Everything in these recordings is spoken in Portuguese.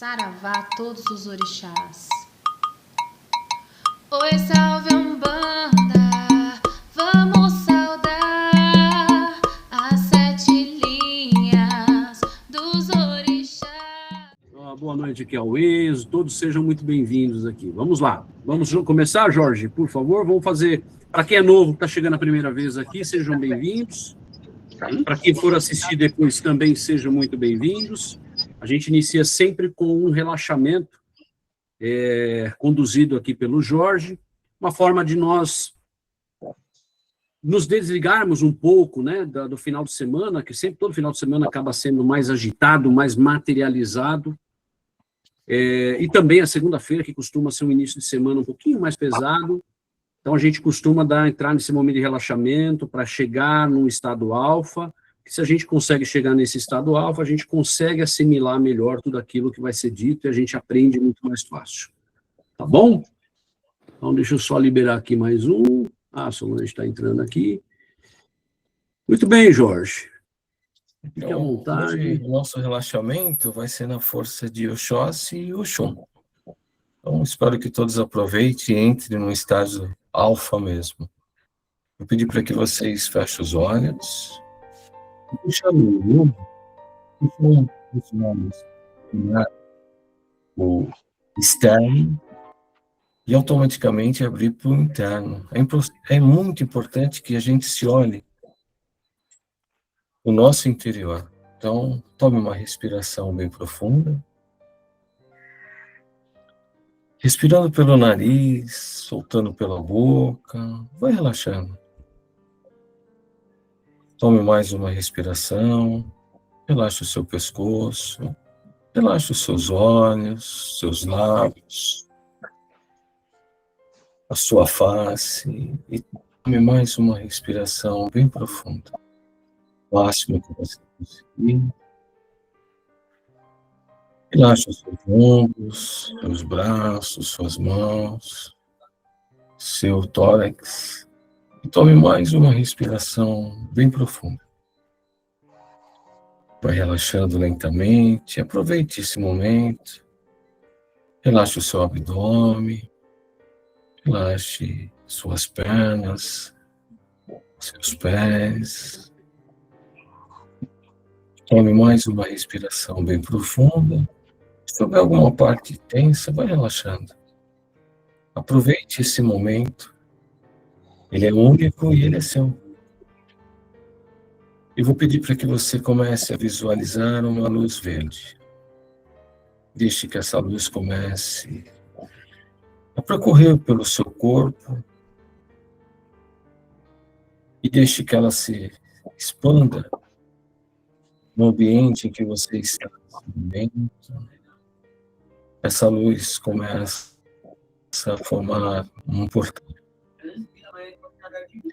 Saravá a todos os orixás. Oi, salve Umbanda, vamos saudar as 7 linhas dos orixás. Boa noite, aqui é o Enzo, todos sejam muito bem-vindos aqui. Vamos lá, vamos começar, Jorge, por favor, vamos fazer, para quem é novo, que está chegando a primeira vez aqui, sejam bem-vindos. Para quem for assistir depois também sejam muito bem-vindos. A gente inicia sempre com um relaxamento conduzido aqui pelo Jorge, uma forma de nós nos desligarmos um pouco, né, do final de semana, que sempre todo final de semana acaba sendo mais agitado, mais materializado, e também a segunda-feira, que costuma ser um início de semana um pouquinho mais pesado. Então, a gente costuma entrar nesse momento de relaxamento para chegar num estado alfa, que se a gente consegue chegar nesse estado alfa, a gente consegue assimilar melhor tudo aquilo que vai ser dito e a gente aprende muito mais fácil. Tá bom? Então, deixa eu só liberar aqui mais um. A Solange está entrando aqui. Muito bem, Jorge. Fique à vontade. Hoje, o nosso relaxamento vai ser na força de Oxóssi e Oxum. Então, espero que todos aproveitem e entrem no estágio alfa mesmo. Vou pedir para que vocês fechem os olhos. Puxando os nomes, o externo, e automaticamente abrir para o interno. É muito importante que a gente se olhe o nosso interior. Então, tome uma respiração bem profunda. Respirando pelo nariz, soltando pela boca, vai relaxando. Tome mais uma respiração, relaxe o seu pescoço, relaxe os seus olhos, seus lábios, a sua face, e tome mais uma respiração bem profunda. O máximo que você conseguir. Relaxe os seus ombros, seus braços, suas mãos, seu tórax. E tome mais uma respiração bem profunda. Vai relaxando lentamente. Aproveite esse momento. Relaxe o seu abdômen. Relaxe suas pernas, seus pés. Tome mais uma respiração bem profunda. Se houver alguma parte tensa, vai relaxando. Aproveite esse momento. Ele é único e ele é seu. Eu vou pedir para que você comece a visualizar uma luz verde. Deixe que essa luz comece a percorrer pelo seu corpo e deixe que ela se expanda no ambiente em que você está nesse momento. Essa luz começa a formar um portal.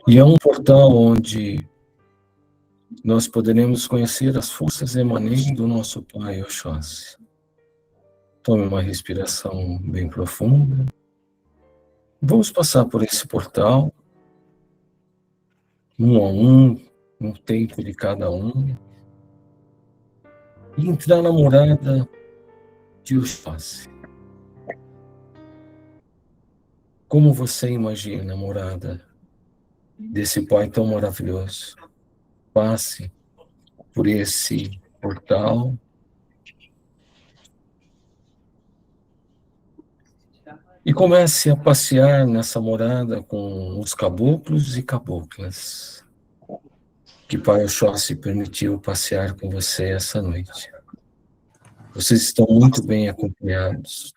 E é um portal onde nós poderemos conhecer as forças emanentes do nosso Pai Oxóssi. Tome uma respiração bem profunda. Vamos passar por esse portal, um a um, no tempo de cada um, e entrar na morada de Oxóssi. Como você imagina a morada desse Pai tão maravilhoso? Passe por esse portal e comece a passear nessa morada com os caboclos e caboclas que Pai Oxóssi permitiu passear com você essa noite. Vocês estão muito bem acompanhados.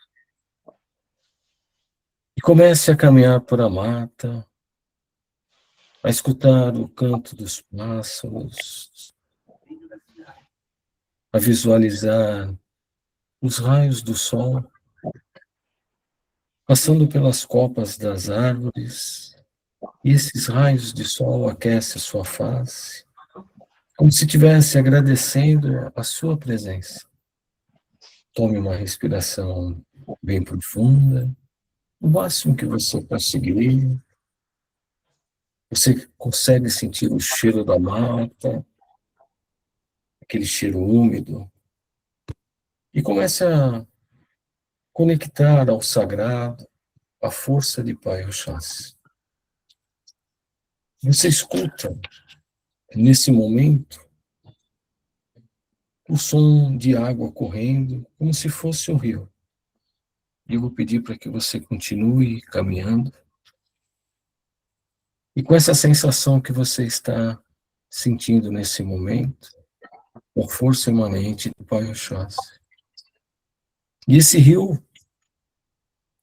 E comece a caminhar por a mata, a escutar o canto dos pássaros, a visualizar os raios do sol passando pelas copas das árvores, e esses raios de sol aquecem a sua face, como se estivesse agradecendo a sua presença. Tome uma respiração bem profunda, o máximo que você conseguir. Você consegue sentir o cheiro da mata, aquele cheiro úmido, e comece a conectar ao sagrado a força de Pai Oxóssi. Você escuta, nesse momento, o som de água correndo, como se fosse um rio. E eu vou pedir para que você continue caminhando. E com essa sensação que você está sentindo nesse momento, com força emanente do Pai Oxóssi. E esse rio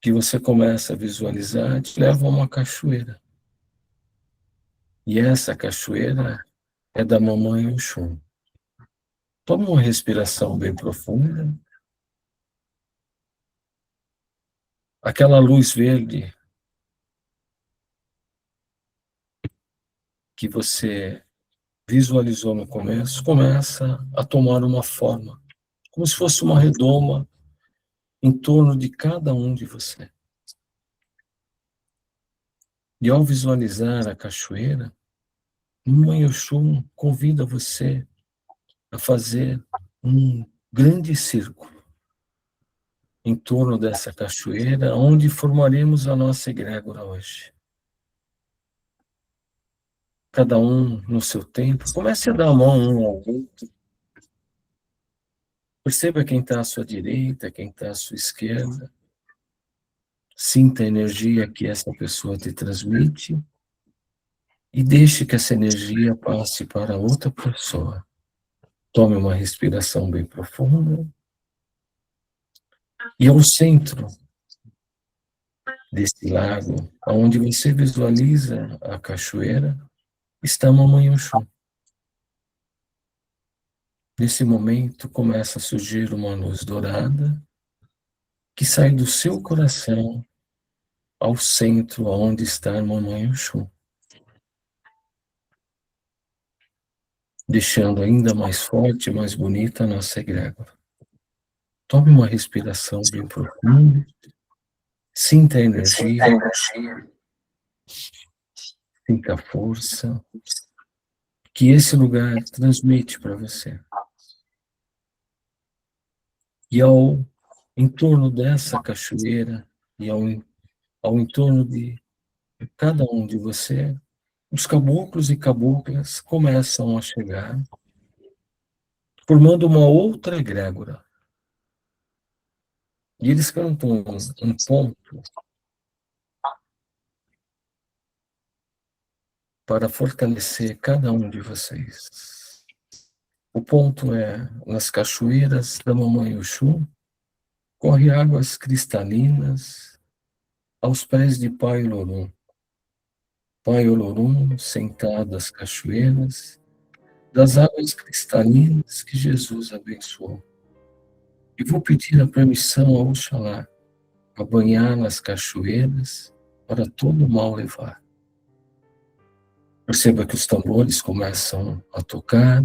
que você começa a visualizar te leva a uma cachoeira. E essa cachoeira é da Mamãe Oxum. Toma uma respiração bem profunda. Aquela luz verde que você visualizou no começo começa a tomar uma forma, como se fosse uma redoma em torno de cada um de você. E ao visualizar a cachoeira, Mamãe Oxum convida você a fazer um grande círculo em torno dessa cachoeira, onde formaremos a nossa egrégora hoje. Cada um no seu tempo, comece a dar a mão um ao outro. Perceba quem está à sua direita, quem está à sua esquerda. Sinta a energia que essa pessoa te transmite e deixe que essa energia passe para outra pessoa. Tome uma respiração bem profunda. E ao centro desse lago, onde você visualiza a cachoeira, está a Mamãe Oxum. Nesse momento começa a surgir uma luz dourada que sai do seu coração ao centro onde está a Mamãe Oxum, deixando ainda mais forte e mais bonita a nossa egrégora. Tome uma respiração bem profunda, sinta a energia, sinta a força que esse lugar transmite para você. E em torno dessa cachoeira e ao entorno de cada um de você, os caboclos e caboclas começam a chegar, formando uma outra egrégora. E eles cantam um ponto para fortalecer cada um de vocês. O ponto é, nas cachoeiras da Mamãe Oxum, corre águas cristalinas aos pés de Pai Olorum. Pai Olorum, sentado às cachoeiras, das águas cristalinas que Jesus abençoou. E vou pedir a permissão ao Oxalá a banhar nas cachoeiras para todo o mal levar. Perceba que os tambores começam a tocar,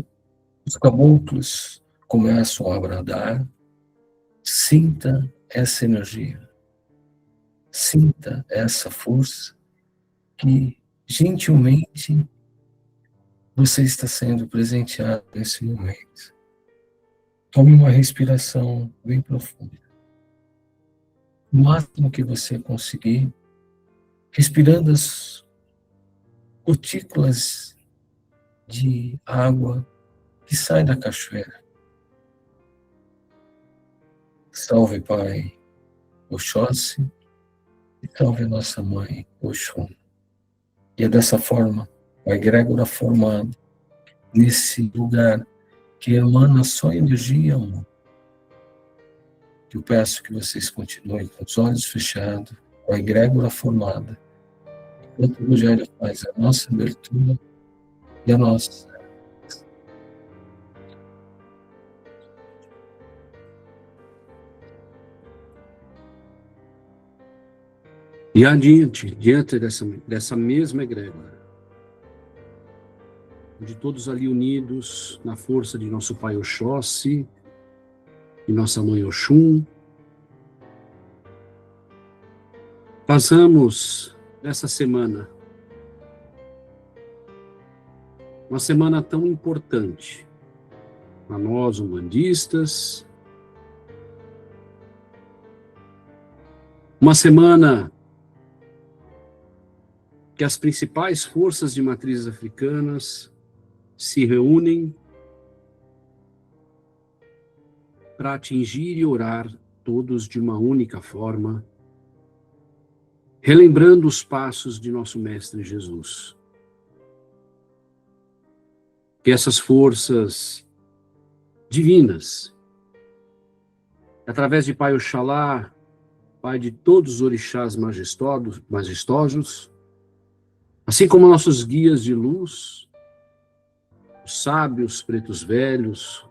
os caboclos começam a bradar. Sinta essa energia, sinta essa força que gentilmente você está sendo presenteado nesse momento. Tome uma respiração bem profunda. O máximo que você conseguir, respirando as gotículas de água que sai da cachoeira. Salve Pai Oxóssi e salve nossa Mãe Oxum. E é dessa forma, a egrégora formada nesse lugar que emana só energia e amor. Eu peço que vocês continuem com os olhos fechados, com a egrégora formada, enquanto o Rogério faz a nossa abertura e a nossa. E adiante, diante dessa mesma egrégora, de todos ali unidos na força de nosso Pai Oxóssi, de nossa Mãe Oxum, passamos nessa semana, uma semana tão importante para nós, umbandistas, Uma semana que as principais forças de matrizes africanas se reúnem para atingir e orar todos de uma única forma, relembrando os passos de nosso Mestre Jesus. Que essas forças divinas, através de Pai Oxalá, Pai de todos os orixás majestosos, assim como nossos guias de luz, os sábios pretos velhos,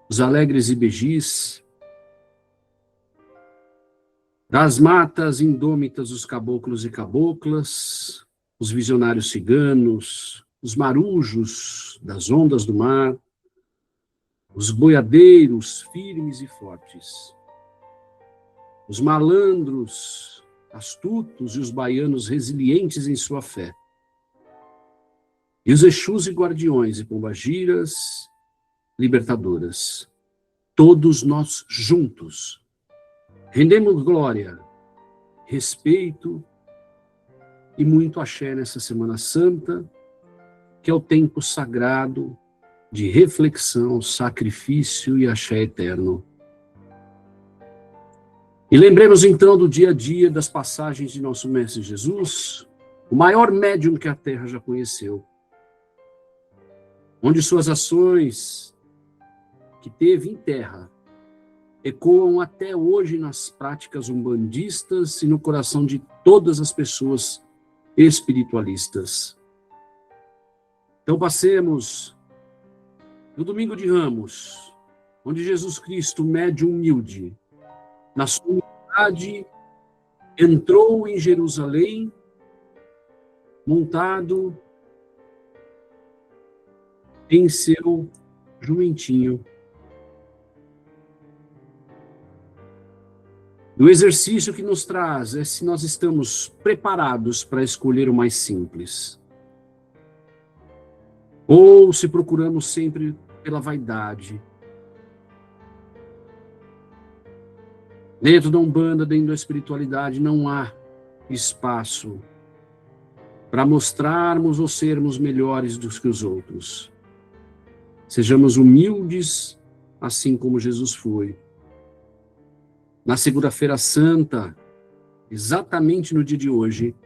os alegres ibejis, das matas indômitas os caboclos e caboclas, os visionários ciganos, os marujos das ondas do mar, os boiadeiros firmes e fortes, os malandros astutos e os baianos resilientes em sua fé, e os exus e guardiões e pombagiras libertadoras, todos nós juntos, rendemos glória, respeito e muito axé nessa Semana Santa, que é o tempo sagrado de reflexão, sacrifício e axé eterno. E lembremos então do dia a dia das passagens de nosso Mestre Jesus, o maior médium que a Terra já conheceu, onde suas ações que teve em terra ecoam até hoje nas práticas umbandistas e no coração de todas as pessoas espiritualistas. Então passemos no Domingo de Ramos, onde Jesus Cristo, médium humilde, na sua humildade, entrou em Jerusalém, montado em seu jumentinho. O exercício que nos traz é se nós estamos preparados para escolher o mais simples, ou se procuramos sempre pela vaidade. Dentro da Umbanda, dentro da espiritualidade, não há espaço para mostrarmos ou sermos melhores do que os outros. Sejamos humildes, assim como Jesus foi. Na Segunda-feira Santa, exatamente no dia de hoje,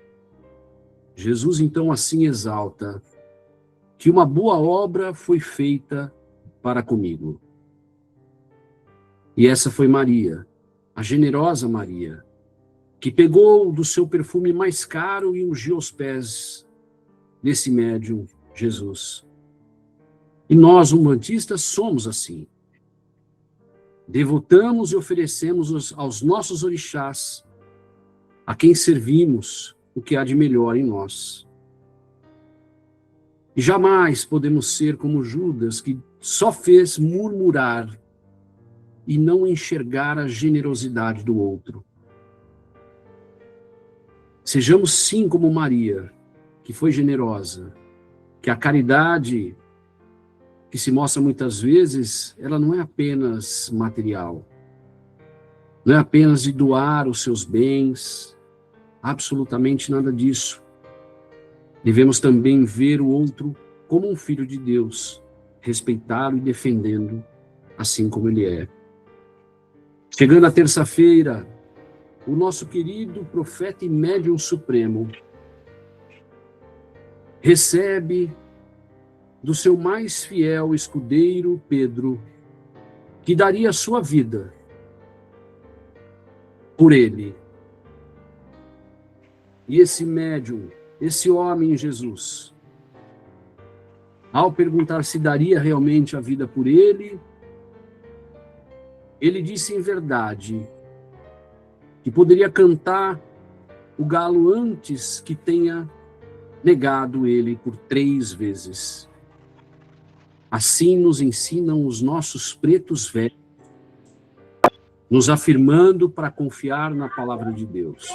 Jesus então assim exalta que uma boa obra foi feita para comigo. E essa foi Maria, a generosa Maria, que pegou do seu perfume mais caro e ungiu os pés desse médium, Jesus. E nós, umbandistas, somos assim. Devotamos e oferecemos aos nossos orixás, a quem servimos, o que há de melhor em nós. E jamais podemos ser como Judas, que só fez murmurar e não enxergar a generosidade do outro. Sejamos sim como Maria, que foi generosa, que a caridade que se mostra muitas vezes, ela não é apenas material, não é apenas de doar os seus bens, absolutamente nada disso. Devemos também ver o outro como um filho de Deus, respeitá-lo e defendendo, assim como ele é. Chegando a terça-feira, o nosso querido profeta e médium supremo recebe do seu mais fiel escudeiro, Pedro, que daria a sua vida por ele. E esse médium, esse homem Jesus, ao perguntar se daria realmente a vida por ele, ele disse em verdade que poderia cantar o galo antes que tenha negado ele por 3 vezes. Assim nos ensinam os nossos pretos velhos, nos afirmando para confiar na palavra de Deus.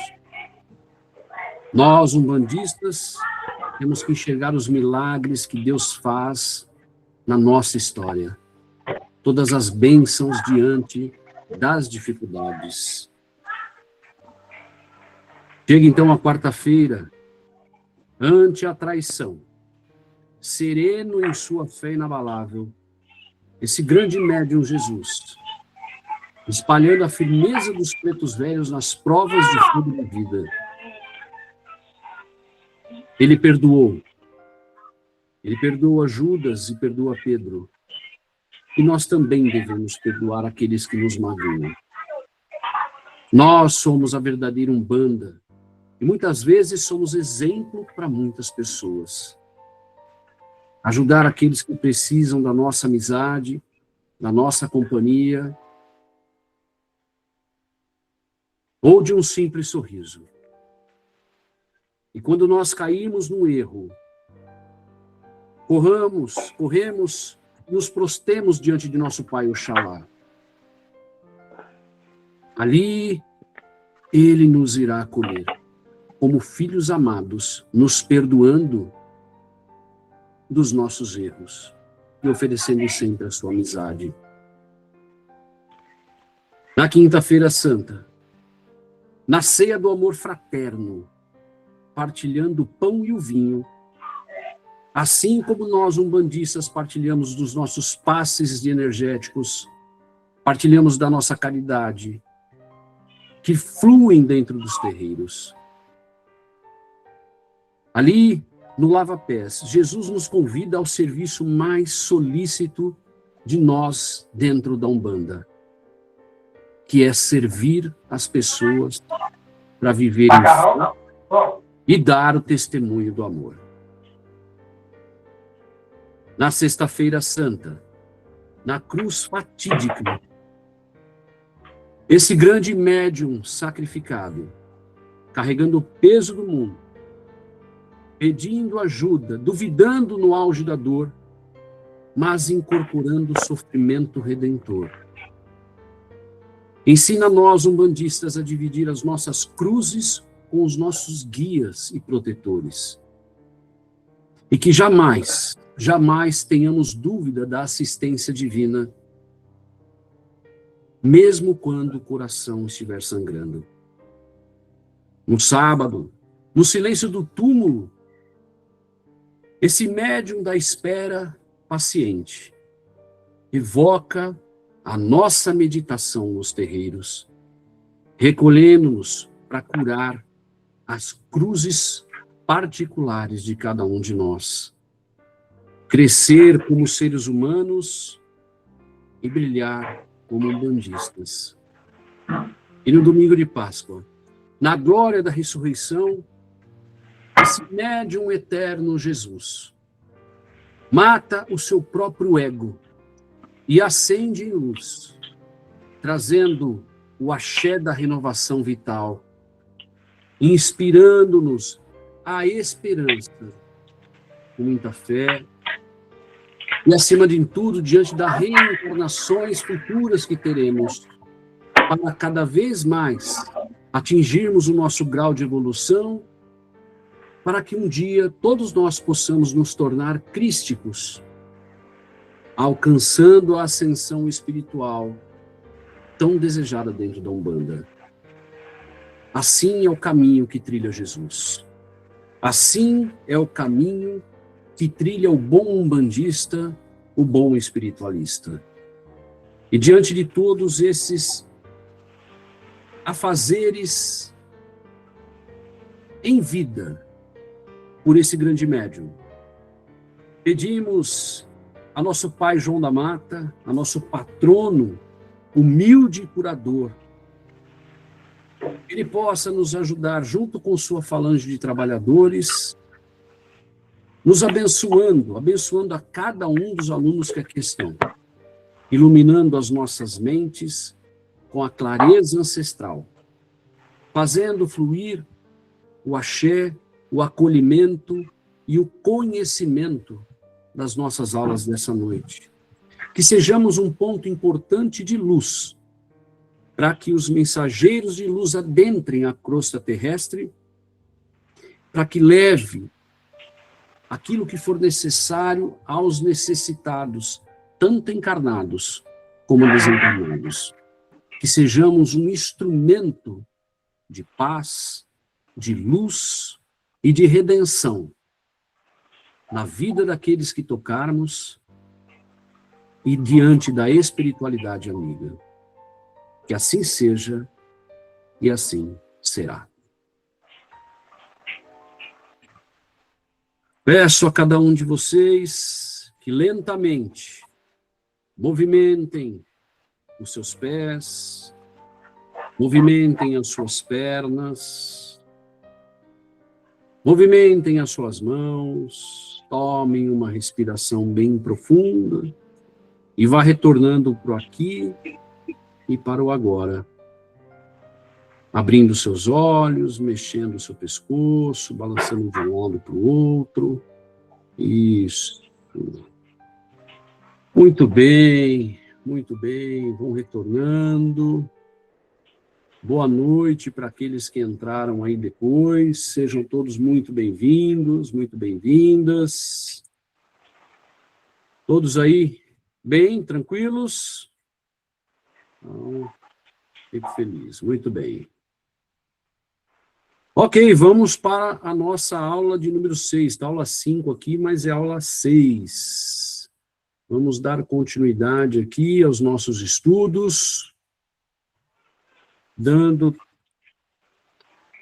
Nós, umbandistas, temos que enxergar os milagres que Deus faz na nossa história. Todas as bênçãos diante das dificuldades. Chega então a quarta-feira, ante a traição, sereno em sua fé inabalável, esse grande médium Jesus, espalhando a firmeza dos pretos velhos nas provas de fogo da vida. Ele perdoou Judas e perdoa Pedro. E nós também devemos perdoar aqueles que nos magoam. Nós somos a verdadeira Umbanda. E muitas vezes somos exemplo para muitas pessoas. Ajudar aqueles que precisam da nossa amizade, da nossa companhia, ou de um simples sorriso. E quando nós caímos no erro, corremos, nos prostemos diante de nosso Pai Oxalá. Ali, Ele nos irá acolher, como filhos amados, nos perdoando dos nossos erros e oferecendo sempre a sua amizade. Na quinta-feira santa, na ceia do amor fraterno, partilhando o pão e o vinho, assim como nós, umbandistas, partilhamos dos nossos passes de energéticos, partilhamos da nossa caridade, que fluem dentro dos terreiros. Ali, no lava-pés, Jesus nos convida ao serviço mais solícito de nós dentro da Umbanda, que é servir as pessoas para viver em fé e dar o testemunho do amor. Na sexta-feira santa, na cruz fatídica, esse grande médium sacrificado, carregando o peso do mundo, pedindo ajuda, duvidando no auge da dor, mas incorporando o sofrimento redentor. Ensina nós, umbandistas, a dividir as nossas cruzes com os nossos guias e protetores. E que jamais tenhamos dúvida da assistência divina, mesmo quando o coração estiver sangrando. No sábado, no silêncio do túmulo, esse médium da espera paciente evoca a nossa meditação nos terreiros, recolhendo-nos para curar as cruzes particulares de cada um de nós, crescer como seres humanos e brilhar como umbandistas. E no domingo de Páscoa, na glória da ressurreição, esse médium eterno Jesus mata o seu próprio ego e acende em luz, trazendo o axé da renovação vital, inspirando-nos a esperança, com muita fé, e acima de tudo, diante das reencarnações futuras que teremos, para cada vez mais atingirmos o nosso grau de evolução, para que um dia todos nós possamos nos tornar crísticos, alcançando a ascensão espiritual tão desejada dentro da Umbanda. Assim é o caminho que trilha Jesus. Assim é o caminho que trilha o bom umbandista, o bom espiritualista. E diante de todos esses afazeres em vida, por esse grande médium, pedimos a nosso Pai João da Mata, a nosso patrono, humilde curador, que ele possa nos ajudar junto com sua falange de trabalhadores, nos abençoando a cada um dos alunos que aqui estão, iluminando as nossas mentes com a clareza ancestral, fazendo fluir o axé, o acolhimento e o conhecimento das nossas aulas dessa noite. Que sejamos um ponto importante de luz, para que os mensageiros de luz adentrem a crosta terrestre, para que leve aquilo que for necessário aos necessitados, tanto encarnados como desencarnados. Que sejamos um instrumento de paz, de luz e de redenção na vida daqueles que tocarmos e diante da espiritualidade amiga. Que assim seja e assim será. Peço a cada um de vocês que lentamente movimentem os seus pés, movimentem as suas pernas, movimentem as suas mãos, tomem uma respiração bem profunda e vá retornando para o aqui e para o agora. Abrindo seus olhos, mexendo o seu pescoço, balançando de um lado para o outro. Isso. Muito bem, vão retornando. Boa noite para aqueles que entraram aí depois. Sejam todos muito bem-vindos, muito bem-vindas. Todos aí bem, tranquilos? Então, fico feliz, muito bem. Ok, vamos para a nossa aula de número 6. Está aula 5 aqui, mas é aula 6. Vamos dar continuidade aqui aos nossos estudos, dando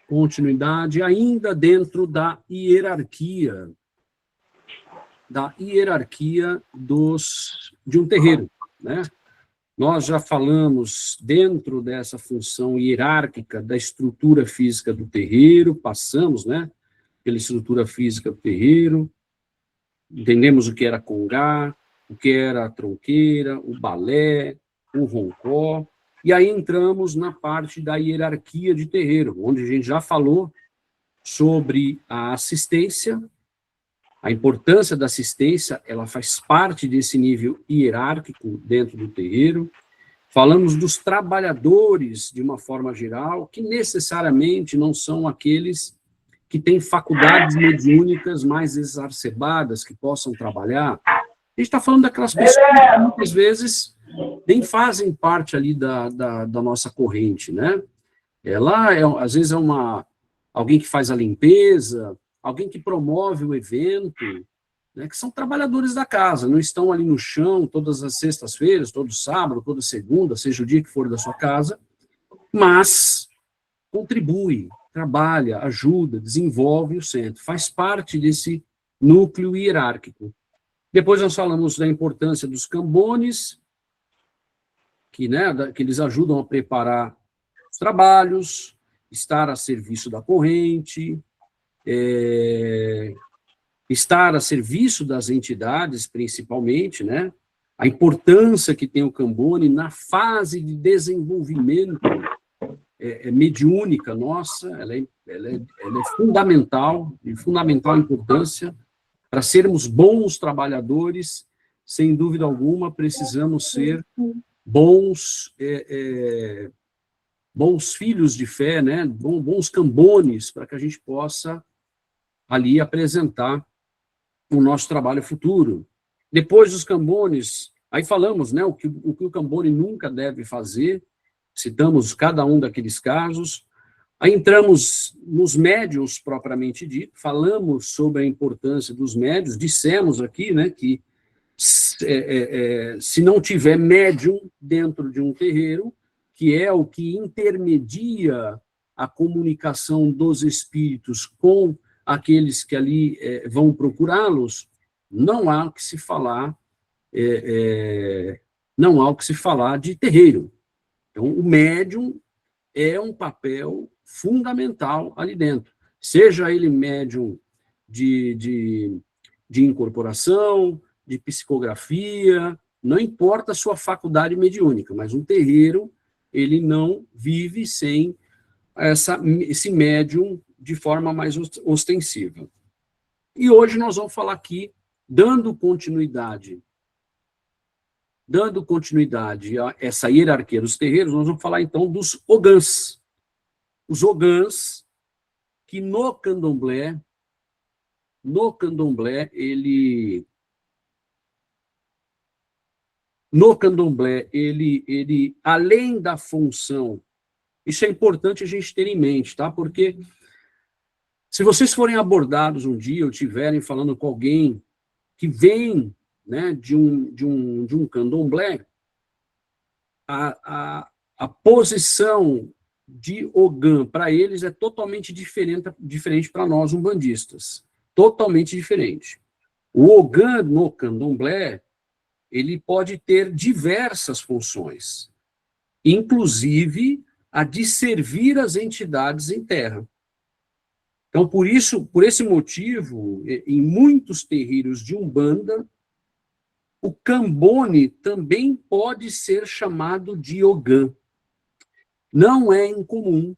continuidade ainda dentro da hierarquia de um terreiro, né? Nós já falamos dentro dessa função hierárquica da estrutura física do terreiro, passamos, né, pela estrutura física do terreiro, entendemos o que era congá, o que era a tronqueira, o balé, o roncó, e aí entramos na parte da hierarquia de terreiro, onde a gente já falou sobre a assistência, a importância da assistência, ela faz parte desse nível hierárquico dentro do terreiro. Falamos dos trabalhadores, de uma forma geral, que necessariamente não são aqueles que têm faculdades mediúnicas mais exacerbadas, que possam trabalhar. A gente está falando daquelas pessoas que muitas vezes nem fazem parte ali da nossa corrente, né? Ela, às vezes, alguém que faz a limpeza, alguém que promove o evento, né, que são trabalhadores da casa, não estão ali no chão todas as sextas-feiras, todo sábado, toda segunda, seja o dia que for da sua casa, mas contribui, trabalha, ajuda, desenvolve o centro, faz parte desse núcleo hierárquico. Depois nós falamos da importância dos cambones, que eles ajudam a preparar os trabalhos, estar a serviço da corrente, estar a serviço das entidades, principalmente, né? A importância que tem o Cambone na fase de desenvolvimento mediúnica nossa, ela é fundamental, de fundamental importância. Para sermos bons trabalhadores, sem dúvida alguma, precisamos ser bons filhos de fé, né? Bons cambones, para que a gente possa ali apresentar o nosso trabalho futuro. Depois dos cambones, aí falamos, né, o que o cambone nunca deve fazer, citamos cada um daqueles casos. Aí entramos nos médiuns propriamente dito, falamos sobre a importância dos médiuns, dissemos aqui, né, que se não tiver médium dentro de um terreiro, que é o que intermedia a comunicação dos espíritos com aqueles que ali vão procurá-los, não há o que se falar, não há o que se falar de terreiro. Então, o médium é um papel fundamental ali dentro, seja ele médium de incorporação, de psicografia, não importa a sua faculdade mediúnica, mas um terreiro, ele não vive sem esse médium de forma mais ostensiva. E hoje nós vamos falar aqui, dando continuidade a essa hierarquia dos terreiros, nós vamos falar então dos ogãs. Os ogãs, que no candomblé, ele além da função, isso é importante a gente ter em mente, tá? Porque Se vocês forem abordados um dia ou estiverem falando com alguém que vem, né, de um candomblé, a posição de Ogã para eles é totalmente diferente para nós umbandistas. Totalmente diferente. O Ogã no candomblé, ele pode ter diversas funções, inclusive a de servir as entidades em terra. Então, por esse motivo, em muitos terreiros de Umbanda, o Cambone também pode ser chamado de Ogã. Não é incomum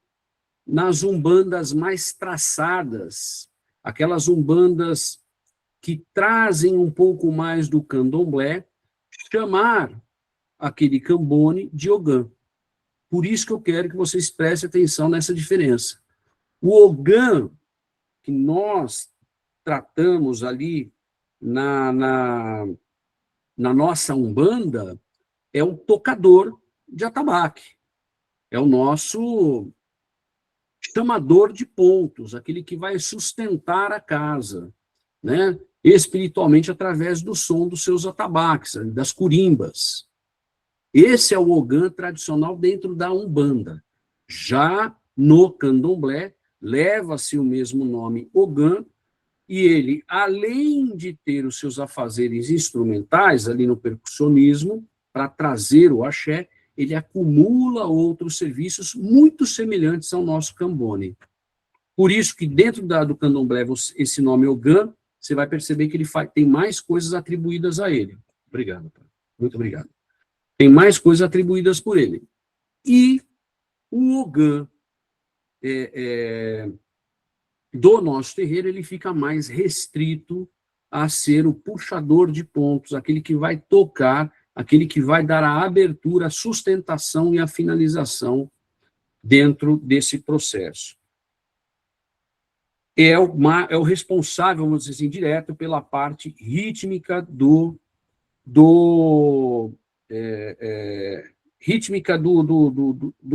nas umbandas mais traçadas, aquelas umbandas que trazem um pouco mais do candomblé, chamar aquele Cambone de Ogã. Por isso que eu quero que vocês prestem atenção nessa diferença. O Ogã que nós tratamos ali na nossa umbanda é o tocador de atabaque. É o nosso chamador de pontos, aquele que vai sustentar a casa, né? Espiritualmente através do som dos seus atabaques, das curimbas. Esse é o Ogã tradicional dentro da Umbanda. Já no Candomblé, leva-se o mesmo nome Ogã, e ele, além de ter os seus afazeres instrumentais ali no percussionismo, para trazer o axé, ele acumula outros serviços muito semelhantes ao nosso Cambone. Por isso que dentro do Candomblé, esse nome Ogã, você vai perceber que ele tem mais coisas atribuídas a ele. Obrigado, pai. Muito obrigado. Tem mais coisas atribuídas por ele. E o Ogã do nosso terreiro, ele fica mais restrito a ser o puxador de pontos, aquele que vai tocar, aquele que vai dar a abertura, a sustentação e a finalização dentro desse processo. É o responsável, vamos dizer assim, direto pela parte rítmica do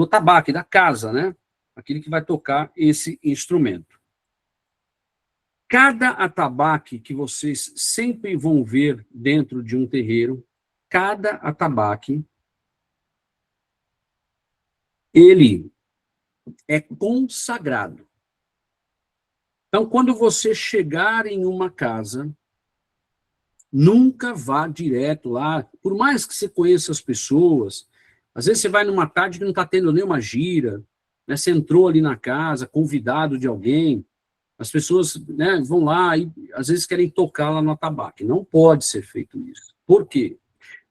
atabaque, da casa, né? Aquele que vai tocar esse instrumento. Cada atabaque que vocês sempre vão ver dentro de um terreiro, cada atabaque, ele é consagrado. Então, quando você chegar em uma casa, nunca vá direto lá, por mais que você conheça as pessoas, às vezes você vai numa tarde que não está tendo nenhuma gira, né? Você entrou ali na casa, convidado de alguém, as pessoas, né, vão lá e às vezes querem tocar lá no atabaque. Não pode ser feito isso. Por quê?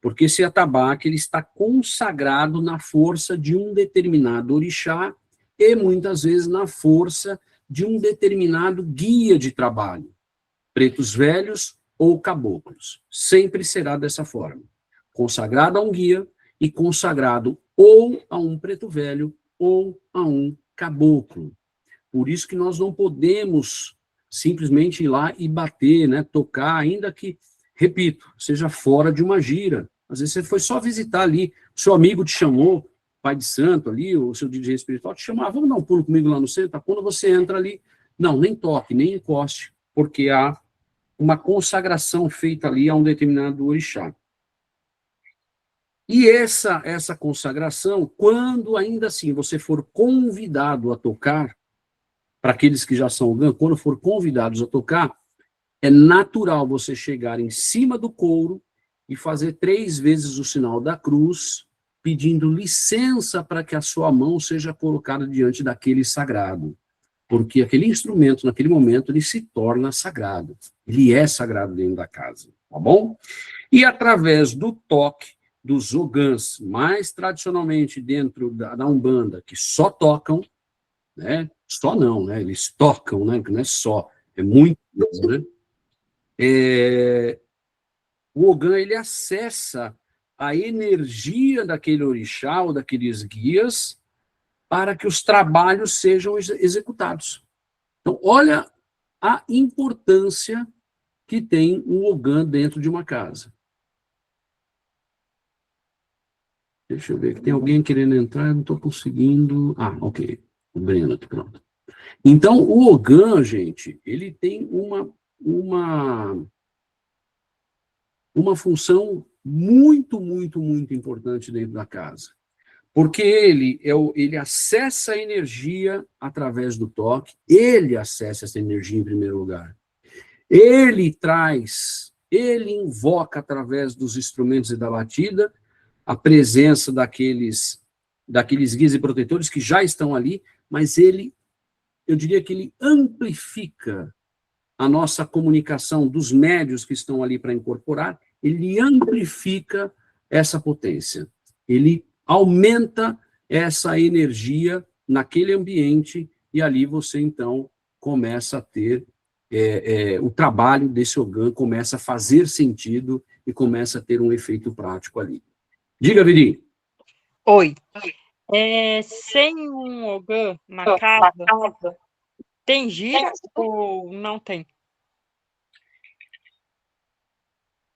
Porque esse atabaque ele está consagrado na força de um determinado orixá e muitas vezes na força de um determinado guia de trabalho, pretos velhos ou caboclos. Sempre será dessa forma. Consagrado a um guia e consagrado ou a um preto velho ou a um caboclo. Por isso que nós não podemos simplesmente ir lá e bater, né, tocar, ainda que, repito, seja fora de uma gira. Às vezes você foi só visitar ali, o seu amigo te chamou, pai de santo ali, o seu dirigente espiritual te chamava, vamos dar um pulo comigo lá no centro. Quando você entra ali, não, nem toque, nem encoste, porque há uma consagração feita ali a um determinado orixá. E essa consagração, quando ainda assim você for convidado a tocar, para aqueles que já são Ogã, quando for convidados a tocar, é natural você chegar em cima do couro e fazer 3 vezes o sinal da cruz, pedindo licença para que a sua mão seja colocada diante daquele sagrado. Porque aquele instrumento, naquele momento, ele se torna sagrado. Ele é sagrado dentro da casa, tá bom? E através do toque dos Ogãs, mais tradicionalmente dentro da Umbanda, que só tocam, né? Só não, né? Eles tocam, né? Não é só, é muito, né? O Ogã, ele acessa a energia daquele orixá ou daqueles guias para que os trabalhos sejam executados. Então, olha a importância que tem um Ogã dentro de uma casa. Deixa eu ver, que tem alguém querendo entrar, eu não estou conseguindo... Ah, ok. O Breno aqui, pronto. Então, o Ogã, gente, ele tem uma função muito, muito, muito importante dentro da casa. Porque ele acessa a energia através do toque, ele acessa essa energia em primeiro lugar. Ele invoca através dos instrumentos e da batida a presença daqueles guias e protetores que já estão ali, mas eu diria que ele amplifica a nossa comunicação dos médios que estão ali para incorporar, ele amplifica essa potência. Ele aumenta essa energia naquele ambiente e ali você, então, começa a ter o trabalho desse Ogã, começa a fazer sentido e começa a ter um efeito prático ali. Diga, Viri. Oi. Sem um Ogã na casa, tem gira ou não tem?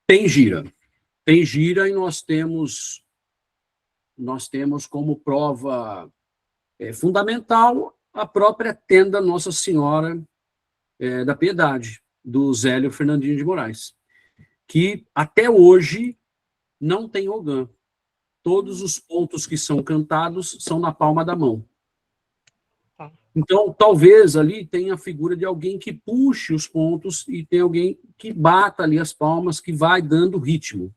Tem gira. Tem gira e nós temos como prova fundamental a própria tenda Nossa Senhora da Piedade, do Zélio Fernandinho de Moraes, que até hoje não tem Ogã. Todos os pontos que são cantados são na palma da mão. Então, talvez ali tenha a figura de alguém que puxe os pontos e tem alguém que bata ali as palmas, que vai dando ritmo.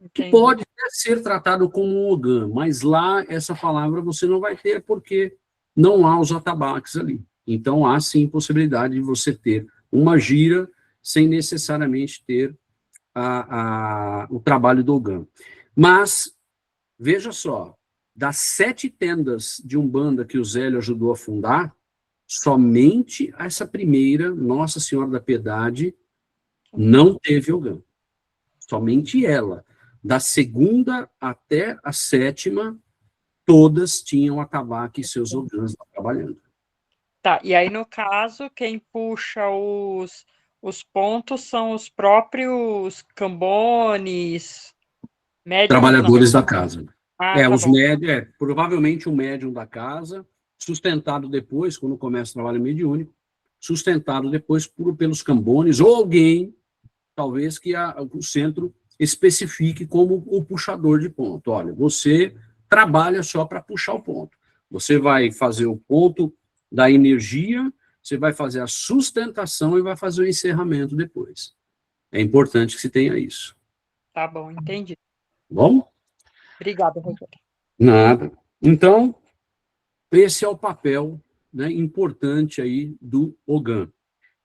Entendi. Que pode ser tratado como um Ogã, mas lá essa palavra você não vai ter porque não há os atabaques ali. Então, há sim possibilidade de você ter uma gira sem necessariamente ter o trabalho do Ogã. Mas, veja só, das 7 tendas de Umbanda que o Zélio ajudou a fundar, somente essa primeira, Nossa Senhora da Piedade, não teve Ogã. Somente ela. Da segunda até a 7ª, todas tinham atabaque e seus Ogãs trabalhando. Tá, e aí, no caso, quem puxa os pontos são os próprios cambones, médicos... Trabalhadores da casa. Tá os bom. médios, provavelmente um médium da casa, sustentado depois, quando começa o trabalho mediúnico, sustentado depois pelos cambones, ou alguém, talvez, que o centro especifique como o puxador de ponto. Olha, você trabalha só para puxar o ponto. Você vai fazer o ponto da energia, você vai fazer a sustentação e vai fazer o encerramento depois. É importante que se tenha isso. Tá bom, entendi. Bom? Obrigada, Rogério. Nada. Então, esse é o papel, né, importante aí do Ogã.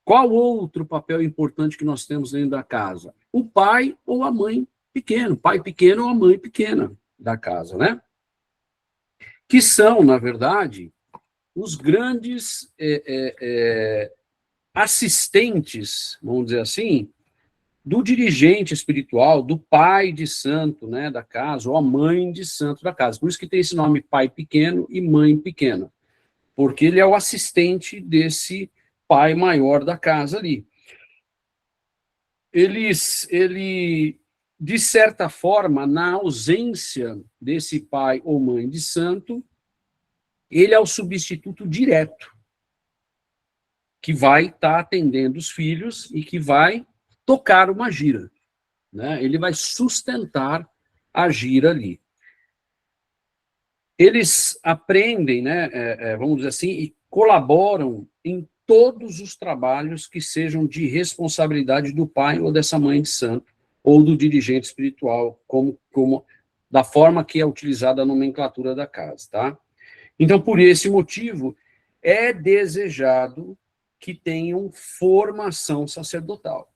Qual outro papel importante que nós temos dentro da casa? O pai ou a mãe pequeno, pai pequeno ou a mãe pequena da casa, né? Que são, na verdade, os grandes assistentes, vamos dizer assim, do dirigente espiritual, do pai de santo, né, da casa, ou a mãe de santo da casa. Por isso que tem esse nome pai pequeno e mãe pequena, porque ele é o assistente desse pai maior da casa ali. Ele, de certa forma, na ausência desse pai ou mãe de santo, ele é o substituto direto, que vai estar atendendo os filhos e que vai tocar uma gira, né? Ele vai sustentar a gira ali. Eles aprendem, né, vamos dizer assim, e colaboram em todos os trabalhos que sejam de responsabilidade do pai ou dessa mãe de santo, ou do dirigente espiritual, como da forma que é utilizada a nomenclatura da casa, tá? Então, por esse motivo, é desejado que tenham formação sacerdotal.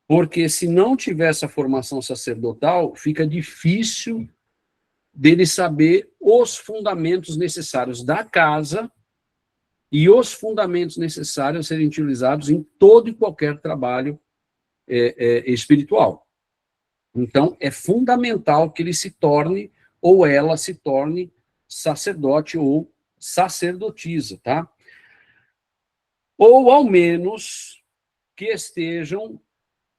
Porque se não tiver essa formação sacerdotal, fica difícil dele saber os fundamentos necessários da casa e os fundamentos necessários a serem utilizados em todo e qualquer trabalho espiritual. Então, é fundamental que ele se torne, ou ela se torne, sacerdote ou sacerdotisa, tá? Ou, ao menos, que estejam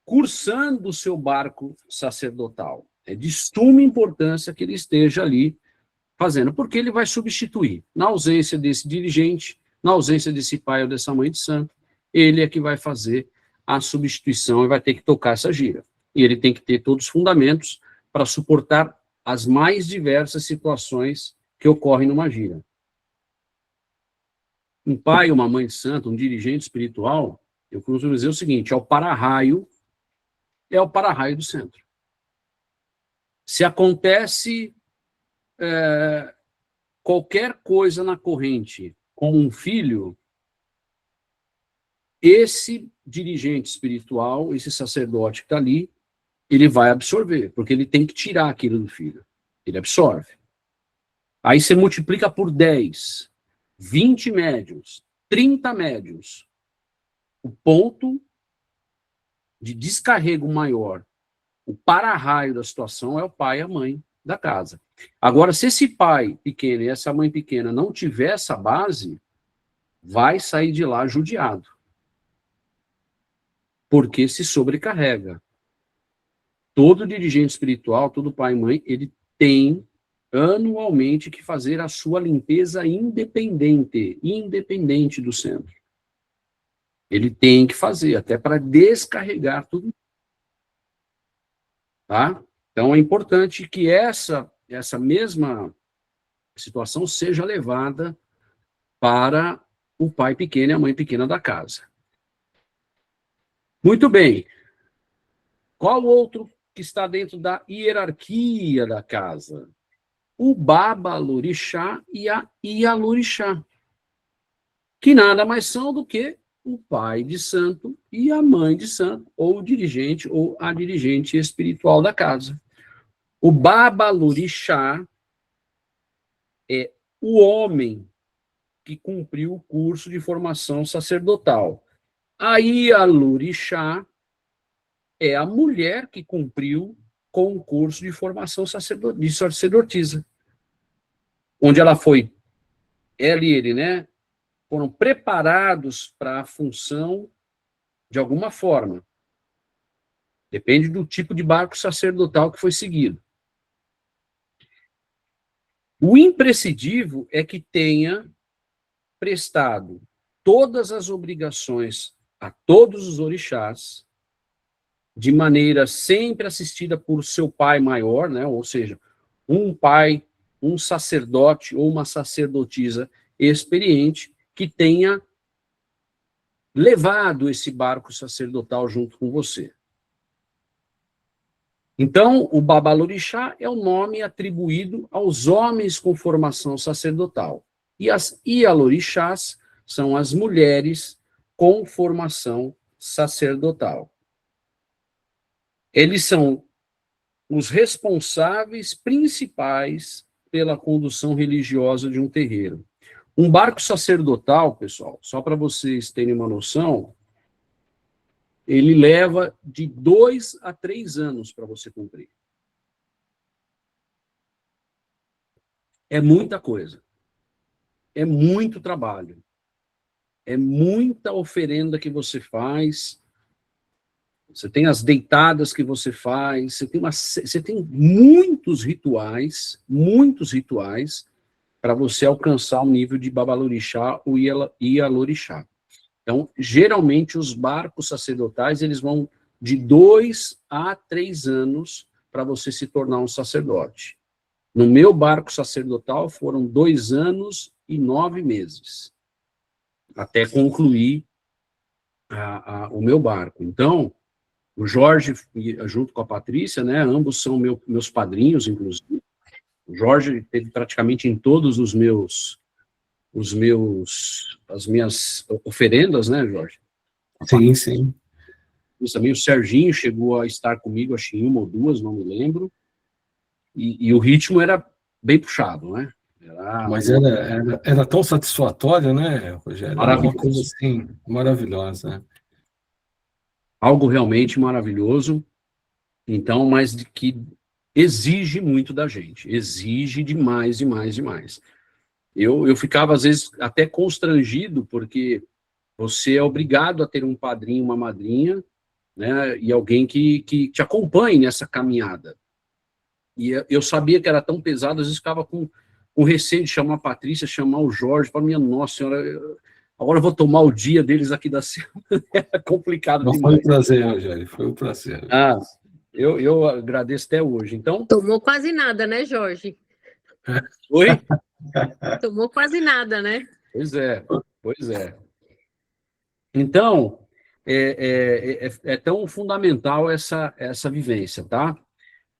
cursando o seu barco sacerdotal. É de suma importância que ele esteja ali fazendo, porque ele vai substituir. Na ausência desse dirigente, na ausência desse pai ou dessa mãe de santo, ele é que vai fazer a substituição e vai ter que tocar essa gira. E ele tem que ter todos os fundamentos para suportar as mais diversas situações que ocorrem numa gira. Um pai, uma mãe de santo, um dirigente espiritual, eu costumo dizer o seguinte, é o para-raio do centro. Se acontece qualquer coisa na corrente com um filho, esse dirigente espiritual, esse sacerdote que está ali, ele vai absorver, porque ele tem que tirar aquilo do filho. Ele absorve. Aí você multiplica por 10, 20 médiuns, 30 médiuns. O ponto de descarrego maior, o para-raio da situação é o pai e a mãe da casa. Agora, se esse pai pequeno e essa mãe pequena não tiver essa base, vai sair de lá judiado. Porque se sobrecarrega. Todo dirigente espiritual, todo pai e mãe, ele tem anualmente que fazer a sua limpeza independente do centro. Ele tem que fazer, até para descarregar tudo. Tá? Então, é importante que essa mesma situação seja levada para o pai pequeno e a mãe pequena da casa. Muito bem. Qual outro que está dentro da hierarquia da casa? O Babalorixá e a Ialorixá, que nada mais são do que o pai de santo e a mãe de santo, ou o dirigente ou a dirigente espiritual da casa. O Babalorixá é o homem que cumpriu o curso de formação sacerdotal. A Ialorixá é a mulher que cumpriu com o curso de formação de sacerdotisa, onde ela foi, ela e ele, né, foram preparados para a função de alguma forma. Depende do tipo de barco sacerdotal que foi seguido. O imprescindível é que tenha prestado todas as obrigações a todos os orixás, de maneira sempre assistida por seu pai maior, né? Ou seja, um pai, um sacerdote ou uma sacerdotisa experiente que tenha levado esse barco sacerdotal junto com você. Então, o Babalorixá é o nome atribuído aos homens com formação sacerdotal. E as Ialorixás são as mulheres com formação sacerdotal. Eles são os responsáveis principais pela condução religiosa de um terreiro. Um barco sacerdotal, pessoal, só para vocês terem uma noção, ele leva de 2 a 3 anos para você cumprir. É muita coisa. É muito trabalho. É muita oferenda que você faz. Você tem as deitadas que você faz, você tem muitos rituais para você alcançar o nível de Babalorixá ou Ialorixá. Então, geralmente, os barcos sacerdotais, eles vão de 2 a 3 anos para você se tornar um sacerdote. No meu barco sacerdotal, foram 2 anos e 9 meses, até concluir o meu barco. Então, o Jorge, junto com a Patrícia, né, ambos são meus padrinhos, inclusive. O Jorge teve praticamente em todos as minhas oferendas, né, Jorge? Sim, sim. Isso também, o Serginho chegou a estar comigo, acho que 1 ou 2, não me lembro. E o ritmo era bem puxado, né? Mas era tão satisfatório, né, Rogério? Era uma coisa assim, maravilhosa, né? Algo realmente maravilhoso, então, mas que exige muito da gente, exige demais. Eu ficava, às vezes, até constrangido, porque você é obrigado a ter um padrinho, uma madrinha, né, e alguém que te acompanhe nessa caminhada. E eu sabia que era tão pesado, às vezes ficava com com receio de chamar a Patrícia, chamar o Jorge, para minha nossa senhora, agora eu vou tomar o dia deles aqui da semana, é complicado Não demais. foi um prazer, Rogério, foi um prazer. Eu agradeço até hoje. Então, Tomou quase nada, né, Jorge? oi? Tomou quase nada, né? Pois é, pois é. Então, é tão fundamental essa vivência, tá?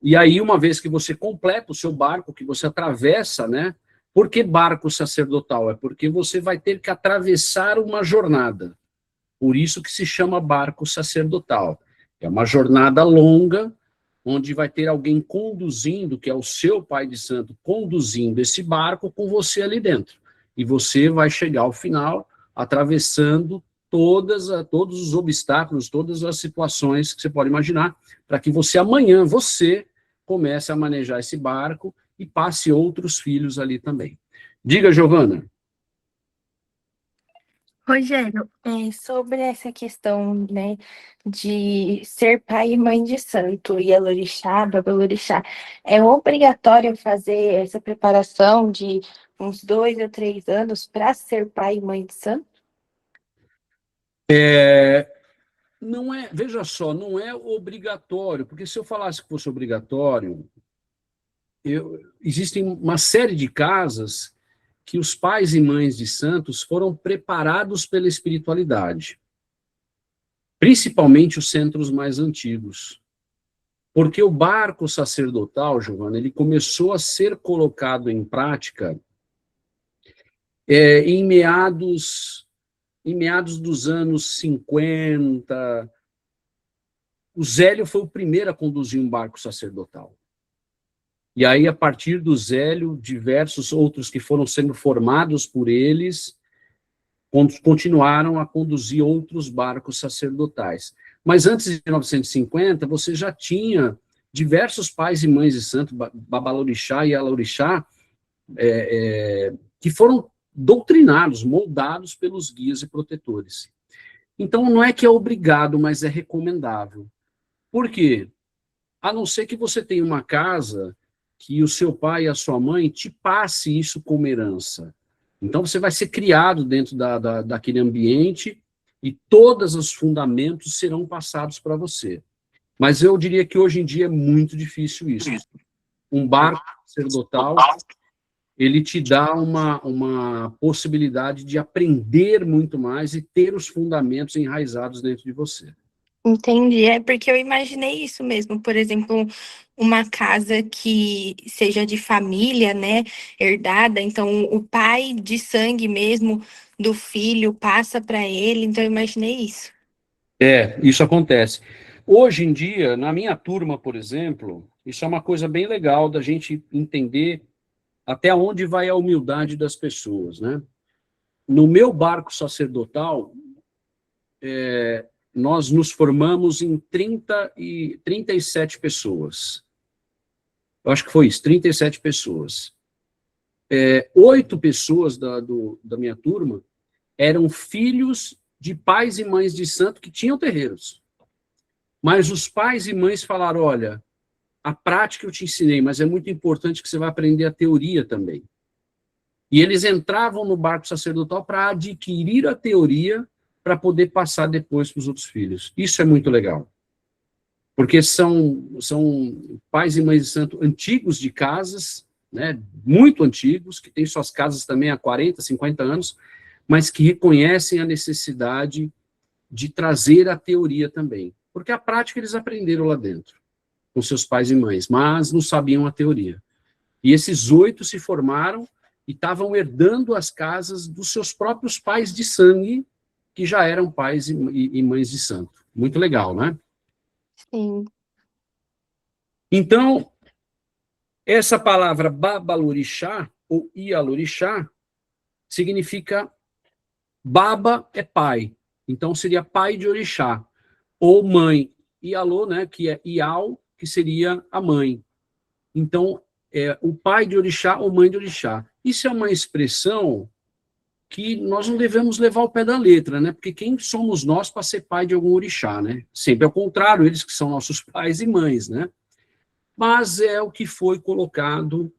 E aí, uma vez que você completa o seu barco, que você atravessa, né? Por que barco sacerdotal? É porque você vai ter que atravessar uma jornada. Por isso que se chama barco sacerdotal. É uma jornada longa, onde vai ter alguém conduzindo, que é o seu pai de santo, conduzindo esse barco com você ali dentro. E você vai chegar ao final atravessando todos os obstáculos, todas as situações que você pode imaginar, para que você amanhã, você comece a manejar esse barco e passe outros filhos ali também. Diga, Giovana. Rogério, sobre essa questão, né, de ser pai e mãe de santo, Ialorixá, Babalorixá, é obrigatório fazer essa preparação de uns 2 ou 3 anos para ser pai e mãe de santo? Não é, veja só, não é obrigatório, porque se eu falasse que fosse obrigatório, existem uma série de casas que os pais e mães de santos foram preparados pela espiritualidade, principalmente os centros mais antigos. Porque o barco sacerdotal, Giovana, ele começou a ser colocado em prática em meados dos anos 50. O Zélio foi o primeiro a conduzir um barco sacerdotal. E aí, a partir do Zélio, diversos outros que foram sendo formados por eles continuaram a conduzir outros barcos sacerdotais. Mas antes de 1950, você já tinha diversos pais e mães de santo, Babalorixá e Ialorixá, que foram doutrinados, moldados pelos guias e protetores. Então, não é que é obrigado, mas é recomendável. Por quê? A não ser que você tenha uma casa que o seu pai e a sua mãe te passe isso como herança. Então, você vai ser criado dentro daquele ambiente e todos os fundamentos serão passados para você. Mas eu diria que hoje em dia é muito difícil isso. Um barco sacerdotal, ele te dá uma possibilidade de aprender muito mais e ter os fundamentos enraizados dentro de você. Entendi, é porque eu imaginei isso mesmo, por exemplo, uma casa que seja de família, né, herdada, então o pai de sangue mesmo do filho passa para ele, então eu imaginei isso. Isso acontece. Hoje em dia, na minha turma, por exemplo, isso é uma coisa bem legal da gente entender até onde vai a humildade das pessoas, né? No meu barco sacerdotal, nós nos formamos em 37 pessoas. Eu acho que foi isso, 37 pessoas. 8 pessoas da minha turma eram filhos de pais e mães de santo que tinham terreiros. Mas os pais e mães falaram, olha, a prática eu te ensinei, mas é muito importante que você vá aprender a teoria também. E eles entravam no barco sacerdotal para adquirir a teoria para poder passar depois para os outros filhos. Isso é muito legal. Porque são pais e mães de santo antigos de casas, né, muito antigos, que têm suas casas também há 40, 50 anos, mas que reconhecem a necessidade de trazer a teoria também. Porque a prática eles aprenderam lá dentro, com seus pais e mães, mas não sabiam a teoria. E esses 8 se formaram e estavam herdando as casas dos seus próprios pais de sangue, que já eram pais e mães de santo. Muito legal, né? Sim. Então, essa palavra Babalorixá, ou Ialorixá, significa Baba é pai. Então, seria pai de orixá. Ou mãe. Ialô, né, que é Ial, que seria a mãe. Então, o pai de orixá ou mãe de orixá. Isso é uma expressão que nós não devemos levar ao pé da letra, né? Porque quem somos nós para ser pai de algum orixá, né? Sempre ao contrário, eles que são nossos pais e mães, né? Mas é o que foi colocado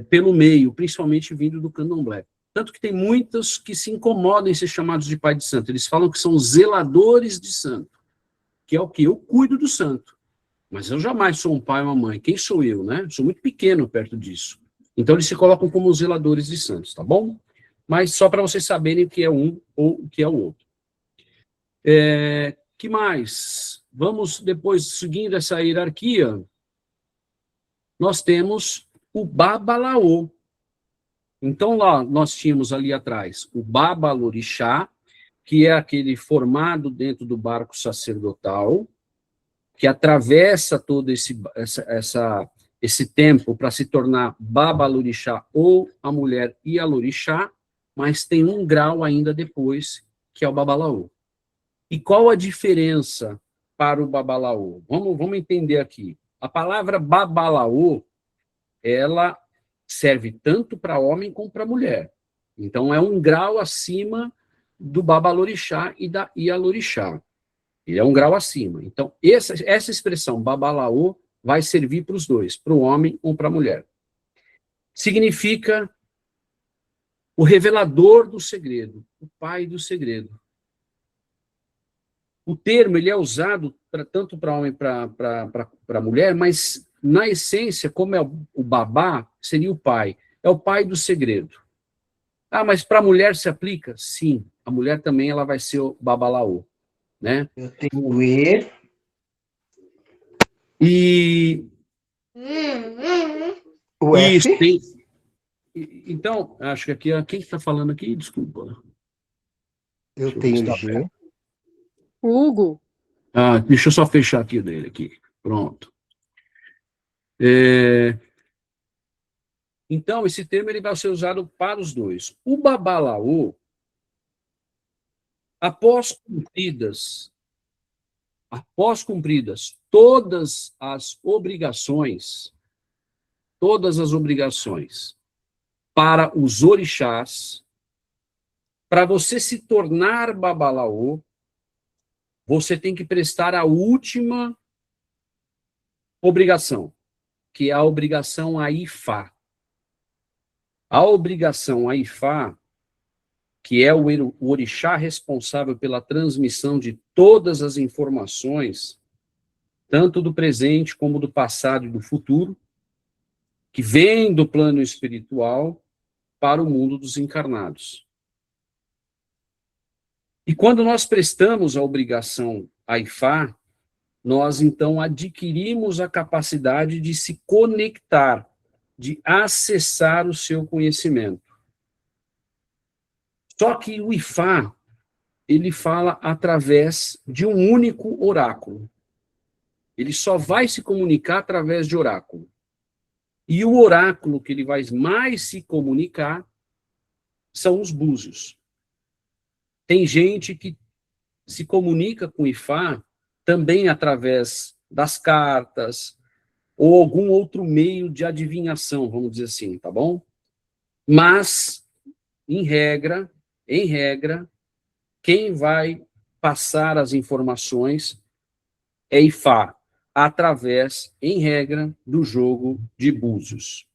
pelo meio, principalmente vindo do candomblé. Tanto que tem muitos que se incomodam em ser chamados de pai de santo. Eles falam que são zeladores de santo, que é o que? Eu cuido do santo. Mas eu jamais sou um pai ou uma mãe. Quem sou eu, né? Sou muito pequeno perto disso. Então, eles se colocam como zeladores de santos, tá bom? Mas só para vocês saberem o que é um ou o que é o outro. Que mais? Vamos, depois, seguindo essa hierarquia, nós temos o Babalaô. Então, lá, nós tínhamos ali atrás o Babalorixá, que é aquele formado dentro do barco sacerdotal, que atravessa todo esse tempo para se tornar Babalorixá ou a mulher Ialorixá, mas tem um grau ainda depois, que é o Babalaô. E qual a diferença para o Babalaô? Vamos entender aqui. A palavra Babalaô, ela serve tanto para homem como para mulher. Então, é um grau acima do Babalorixá e da Ialorixá. Ele é um grau acima. Então, essa expressão, Babalaô, vai servir para os dois, para o homem ou para a mulher. Significa o revelador do segredo, o pai do segredo. O termo ele é usado tanto para homem para mulher, mas, na essência, como é o babá, seria o pai. É o pai do segredo. Ah, mas para a mulher se aplica? Sim. A mulher também ela vai ser o Babalaô. Né? Eu tenho E. E O isso, F. tem, então, acho que aqui, quem está falando aqui? Desculpa. Eu Deixa tenho ver se tá G. perto. Hugo, Deixa eu só fechar aqui o dele aqui. Pronto. Então, esse termo ele vai ser usado para os dois. O Babalaô, após cumpridas todas as obrigações para os orixás, para você se tornar Babalaô, você tem que prestar a última obrigação, que é a obrigação Aifá. A obrigação Aifá, que é o orixá responsável pela transmissão de todas as informações, tanto do presente como do passado e do futuro, que vem do plano espiritual para o mundo dos encarnados. E quando nós prestamos a obrigação Aifá, nós então adquirimos a capacidade de se conectar, de acessar o seu conhecimento. Só que o Ifá, ele fala através de um único oráculo. Ele só vai se comunicar através de oráculo. E o oráculo que ele vai mais se comunicar são os búzios. Tem gente que se comunica com o Ifá também através das cartas ou algum outro meio de adivinhação, vamos dizer assim, tá bom? Mas, em regra, quem vai passar as informações é Ifá, através, em regra, do jogo de búzios.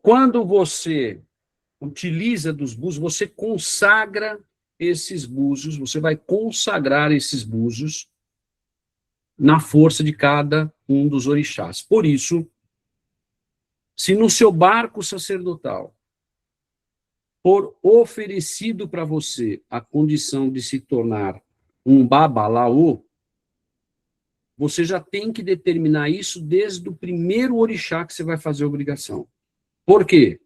Quando você utiliza dos búzios, você consagra esses búzios, você vai consagrar esses búzios na força de cada um dos orixás. Por isso, se no seu barco sacerdotal for oferecido para você a condição de se tornar um Babalaô, você já tem que determinar isso desde o primeiro orixá que você vai fazer a obrigação. Por quê?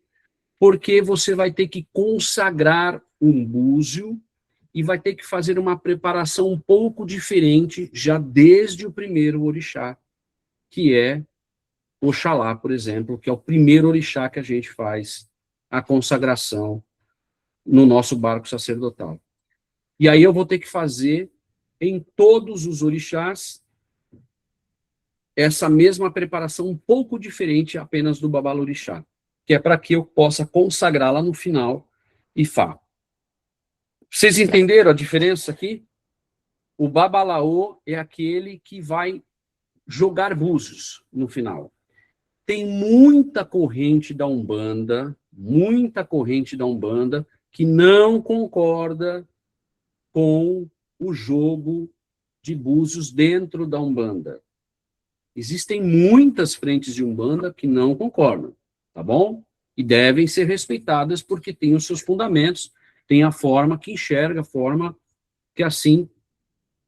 Porque você vai ter que consagrar um búzio e vai ter que fazer uma preparação um pouco diferente já desde o primeiro orixá, que é Oxalá, por exemplo, que é o primeiro orixá que a gente faz a consagração no nosso barco sacerdotal. E aí eu vou ter que fazer em todos os orixás essa mesma preparação um pouco diferente apenas do Babalorixá, que é para que eu possa consagrar lá no final Ifá. Vocês entenderam a diferença aqui? O babalaô é aquele que vai jogar búzios no final. Tem muita corrente da Umbanda que não concorda com o jogo de búzios dentro da Umbanda. Existem muitas frentes de Umbanda que não concordam, tá bom? E devem ser respeitadas porque têm os seus fundamentos, tem a forma que enxerga, a forma que assim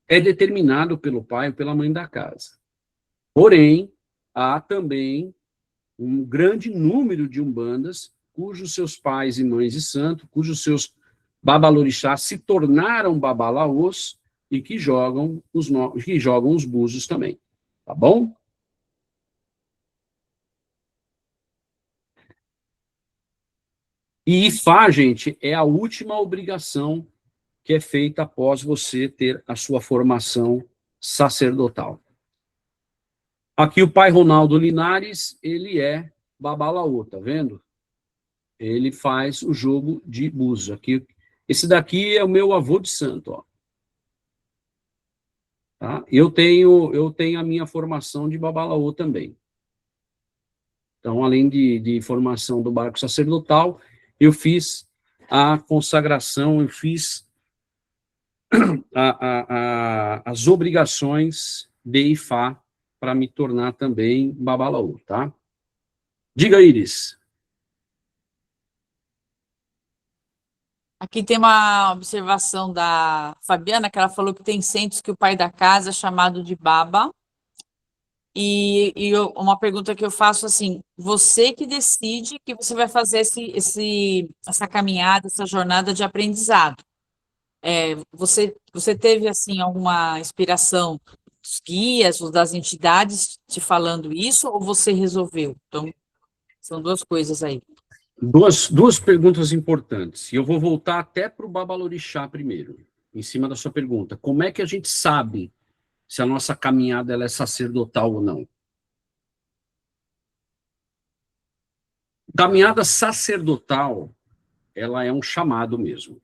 é determinado pelo pai ou pela mãe da casa. Porém, há também um grande número de umbandas cujos seus pais e mães de santo, cujos seus babalorixás se tornaram babalaôs e que jogam os búzios também. Tá bom? E Ifá, gente, é a última obrigação que é feita após você ter a sua formação sacerdotal. Aqui o pai Ronaldo Linares, ele é babalaô, tá vendo? Ele faz o jogo de búzio. Aqui, esse daqui é o meu avô de santo, ó. Tá? Eu tenho a minha formação de babalaô também. Então, além de formação do barco sacerdotal, eu fiz a consagração, eu fiz as obrigações de Ifá para me tornar também babalaô, tá? Diga, Iris. Aqui tem uma observação da Fabiana, que ela falou que tem centros que o pai da casa é chamado de baba. Uma pergunta que eu faço assim, você que decide que você vai fazer essa caminhada, essa jornada de aprendizado. Você teve assim alguma inspiração dos guias ou das entidades te falando isso, ou você resolveu? Então, são duas coisas aí. Duas perguntas importantes. E eu vou voltar até para o babalorixá primeiro, em cima da sua pergunta. Como é que a gente sabe se a nossa caminhada ela é sacerdotal ou não? Caminhada sacerdotal, ela é um chamado mesmo.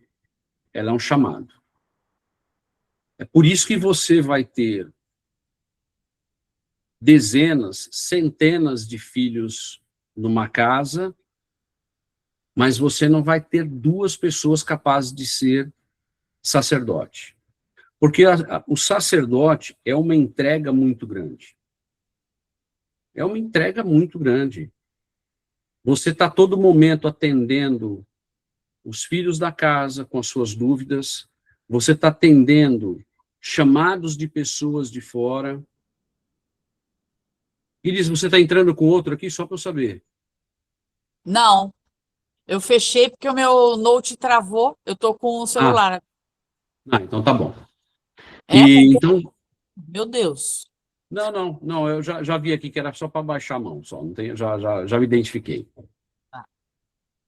Ela é um chamado. É por isso que você vai ter dezenas, centenas de filhos numa casa, mas você não vai ter duas pessoas capazes de ser sacerdote. Porque o sacerdote é uma entrega muito grande. É uma entrega muito grande. Você está todo momento atendendo os filhos da casa com as suas dúvidas, você está atendendo chamados de pessoas de fora. Iris, você está entrando com outro aqui só para eu saber? Não, eu fechei porque o meu Note travou, eu estou com o celular. Então tá bom. Então... Meu Deus. Não, eu já vi aqui que era só para baixar a mão, só, não tem, já me identifiquei.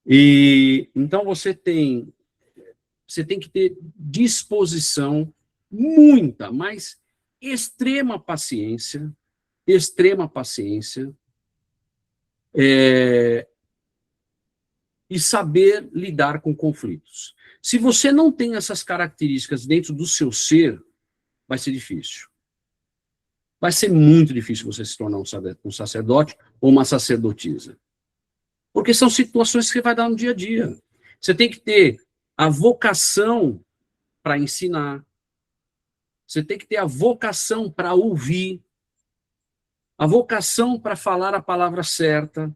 E então você tem que ter disposição, muita, mas extrema paciência, e saber lidar com conflitos. Se você não tem essas características dentro do seu ser, vai ser difícil. Vai ser muito difícil você se tornar um sacerdote ou uma sacerdotisa. Porque são situações que você vai dar no dia a dia. Você tem que ter a vocação para ensinar. Você tem que ter a vocação para ouvir. A vocação para falar a palavra certa.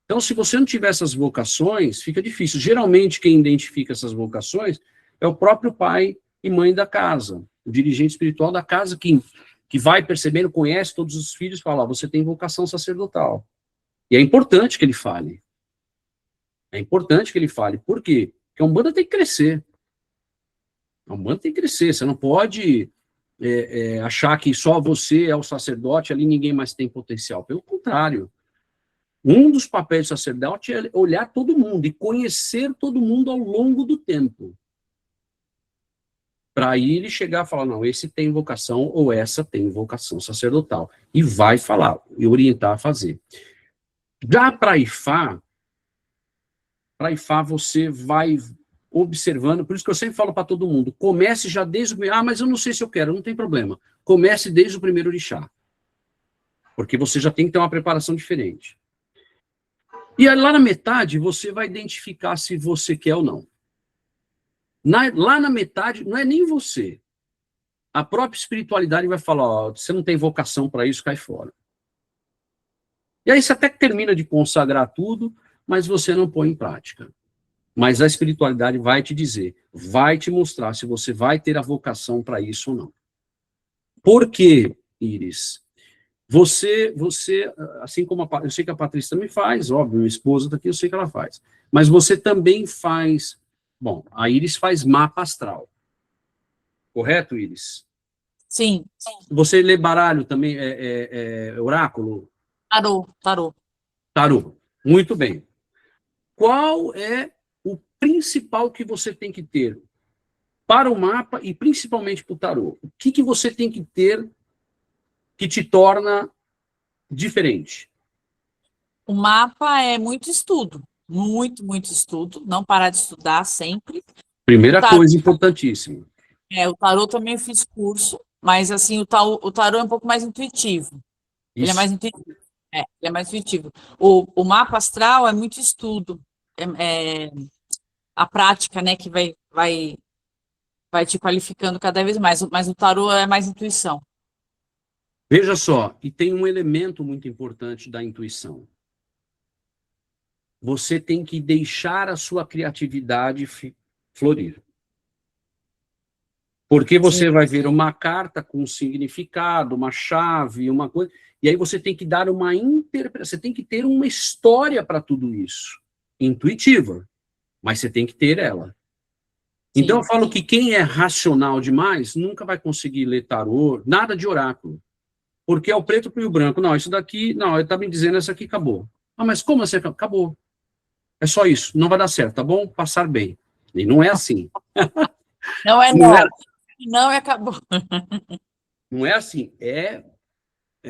Então, se você não tiver essas vocações, fica difícil. Geralmente, quem identifica essas vocações é o próprio pai e mãe da casa, o dirigente espiritual da casa, que vai percebendo, conhece todos os filhos e fala, você tem vocação sacerdotal. E é importante que ele fale. É importante que ele fale. Por quê? Porque a Umbanda tem que crescer. A Umbanda tem que crescer. Você não pode achar que só você é o sacerdote, ali ninguém mais tem potencial. Pelo contrário. Um dos papéis do sacerdote é olhar todo mundo e conhecer todo mundo ao longo do tempo. Para aí ele chegar e falar, não, esse tem vocação ou essa tem vocação sacerdotal. E vai falar, e orientar a fazer. Já para Ifá você vai observando, por isso que eu sempre falo para todo mundo, comece já desde o primeiro, mas eu não sei se eu quero, não tem problema. Comece desde o primeiro orixá. Porque você já tem que ter uma preparação diferente. E aí, lá na metade, você vai identificar se você quer ou não. Lá na metade, não é nem você. A própria espiritualidade vai falar, ó, você não tem vocação para isso, cai fora. E aí você até termina de consagrar tudo, mas você não põe em prática. Mas a espiritualidade vai te dizer, vai te mostrar se você vai ter a vocação para isso ou não. Por quê, Iris? Você, assim como eu sei que a Patrícia também faz, óbvio, minha esposa está aqui, eu sei que ela faz. Mas você também faz, bom, a Iris faz mapa astral. Correto, Iris? Sim, Você lê baralho também, oráculo? tarô. Tarô. Muito bem. Qual é o principal que você tem que ter para o mapa e principalmente para o tarô? O que você tem que ter que te torna diferente? O mapa é muito estudo, muito estudo, não parar de estudar sempre. Primeira Tarô, coisa importantíssima. o tarô também eu fiz curso, mas assim, o tarô é um pouco mais intuitivo. Ele é Isso. mais intuitivo. Ele é mais intuitivo. O mapa astral é muito estudo. A prática, né, que vai te qualificando cada vez mais. Mas o tarô é mais intuição. Veja só, e tem um elemento muito importante da intuição. Você tem que deixar a sua criatividade florir. Porque você vai ver uma carta com um significado, uma chave, uma coisa, e aí você tem que dar uma interpretação, você tem que ter uma história para tudo isso. Intuitiva, mas você tem que ter ela. Então eu falo que quem é racional demais nunca vai conseguir ler tarô, nada de oráculo. Porque é o preto e o branco. Não, isso daqui, não, ele está me dizendo, essa aqui acabou. Ah, mas como assim? Acabou. É só isso, não vai dar certo, tá bom? Passar bem. E não é assim. Não é Não é, não e acabou. não é assim, é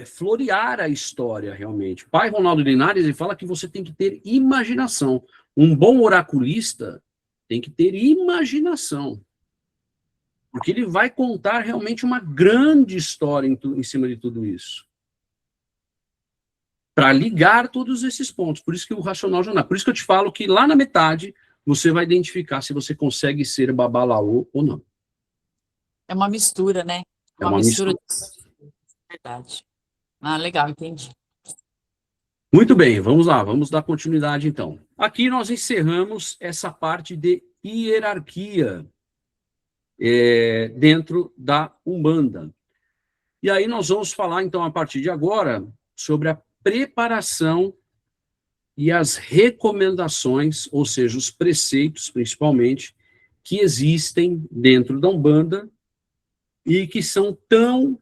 florear a história, realmente. Pai Ronaldo Linares, ele fala que você tem que ter imaginação. Um bom oraculista tem que ter imaginação. Porque ele vai contar realmente uma grande história em cima de tudo isso. Para ligar todos esses pontos. Por isso que o racional já não. Por isso que eu te falo que lá na metade você vai identificar se você consegue ser babalaô ou não. É uma mistura, né? É uma mistura. Verdade. Ah, legal, entendi. Muito bem, vamos lá, vamos dar continuidade então. Aqui nós encerramos essa parte de hierarquia dentro da Umbanda. E aí nós vamos falar então a partir de agora sobre a preparação e as recomendações, ou seja, os preceitos principalmente, que existem dentro da Umbanda e que são tão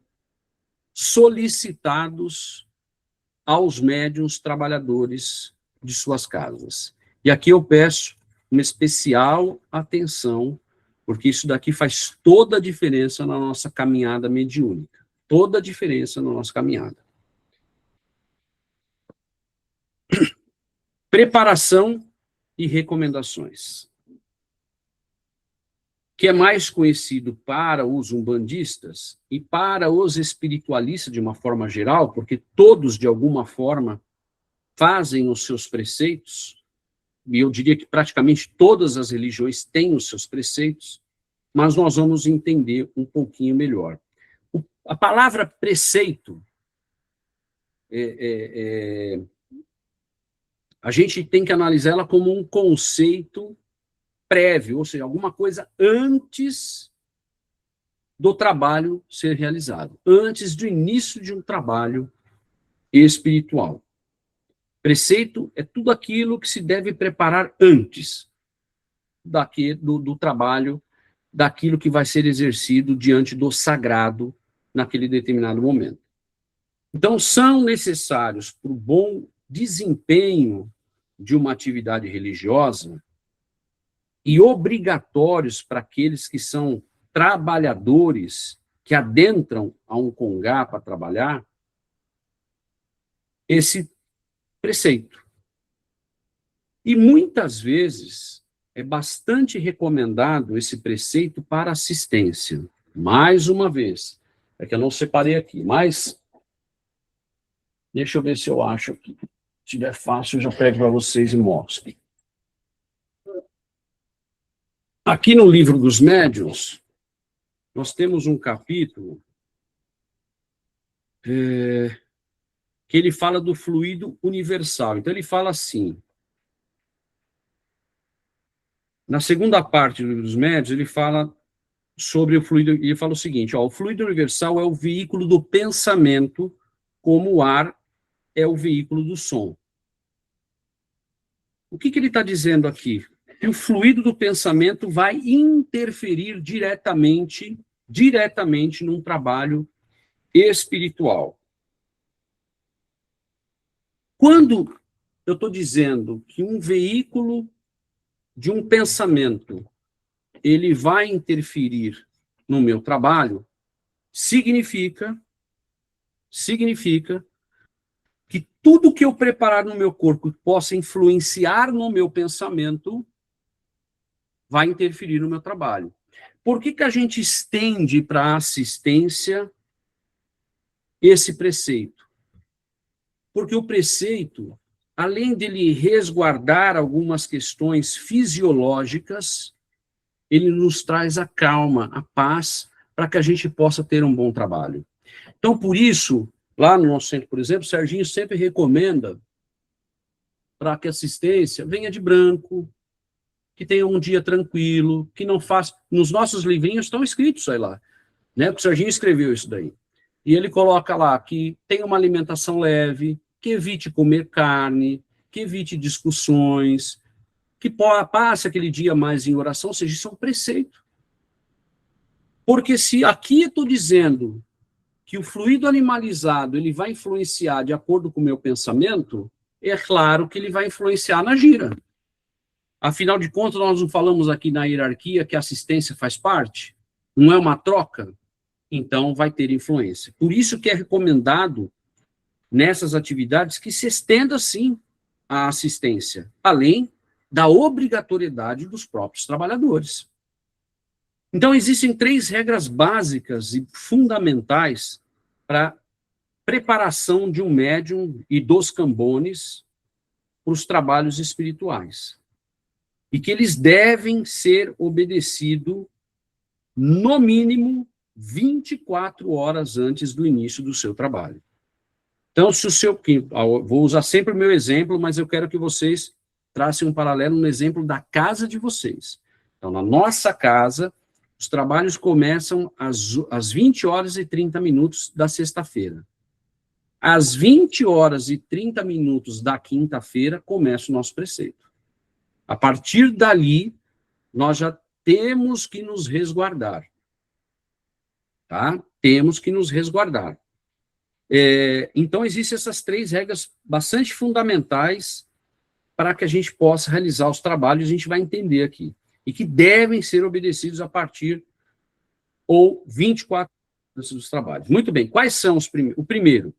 solicitados aos médiuns trabalhadores de suas casas. E aqui eu peço uma especial atenção, porque isso daqui faz toda a diferença na nossa caminhada mediúnica. Toda a diferença na nossa caminhada. Preparação e recomendações. Que é mais conhecido para os umbandistas e para os espiritualistas de uma forma geral, porque todos, de alguma forma, fazem os seus preceitos, e eu diria que praticamente todas as religiões têm os seus preceitos, mas nós vamos entender um pouquinho melhor. A palavra preceito, a gente tem que analisar ela como um conceito prévio, ou seja, alguma coisa antes do trabalho ser realizado, antes do início de um trabalho espiritual. Preceito é tudo aquilo que se deve preparar antes do trabalho, daquilo que vai ser exercido diante do sagrado naquele determinado momento. Então, são necessários para o bom desempenho de uma atividade religiosa e obrigatórios para aqueles que são trabalhadores que adentram a um congá para trabalhar, esse preceito. E muitas vezes é bastante recomendado esse preceito para assistência. Mais uma vez, é que eu não separei aqui, mas deixa eu ver se eu acho aqui. Se tiver fácil, eu já pego para vocês e mostro. Aqui no Livro dos Médiuns, nós temos um capítulo que ele fala do fluido universal. Então, ele fala assim, na segunda parte do Livro dos Médiuns, ele fala sobre o fluido, ele fala o seguinte, ó, o fluido universal é o veículo do pensamento, como o ar é o veículo do som. O que ele está dizendo aqui? Que o fluido do pensamento vai interferir diretamente num trabalho espiritual. Quando eu estou dizendo que um veículo de um pensamento ele vai interferir no meu trabalho, significa que tudo que eu preparar no meu corpo que possa influenciar no meu pensamento vai interferir no meu trabalho. Por que a gente estende para a assistência esse preceito? Porque o preceito, além dele resguardar algumas questões fisiológicas, ele nos traz a calma, a paz, para que a gente possa ter um bom trabalho. Então, por isso, lá no nosso centro, por exemplo, o Serginho sempre recomenda para que a assistência venha de branco, que tenha um dia tranquilo, que não faça... Nos nossos livrinhos estão escritos aí lá, né? Porque o Serginho escreveu isso daí. E ele coloca lá que tenha uma alimentação leve, que evite comer carne, que evite discussões, que passe aquele dia mais em oração, ou seja, isso é um preceito. Porque se aqui eu estou dizendo que o fluido animalizado ele vai influenciar de acordo com o meu pensamento, é claro que ele vai influenciar na gira. Afinal de contas, nós não falamos aqui na hierarquia que a assistência faz parte? Não é uma troca? Então, vai ter influência. Por isso que é recomendado, nessas atividades, que se estenda, sim, a assistência, além da obrigatoriedade dos próprios trabalhadores. Então, existem 3 regras básicas e fundamentais para preparação de um médium e dos cambones para os trabalhos espirituais. E que eles devem ser obedecidos, no mínimo, 24 horas antes do início do seu trabalho. Então, se o seu... Vou usar sempre o meu exemplo, mas eu quero que vocês tracem um paralelo no exemplo da casa de vocês. Então, na nossa casa, os trabalhos começam às 20 horas e 30 minutos da sexta-feira. Às 20 horas e 30 minutos da quinta-feira, começa o nosso preceito. A partir dali, nós já temos que nos resguardar. Tá? Temos que nos resguardar. Então, existem essas 3 regras bastante fundamentais para que a gente possa realizar os trabalhos, a gente vai entender aqui, e que devem ser obedecidos a partir ou 24 horas dos trabalhos. Muito bem, quais são os primeiros?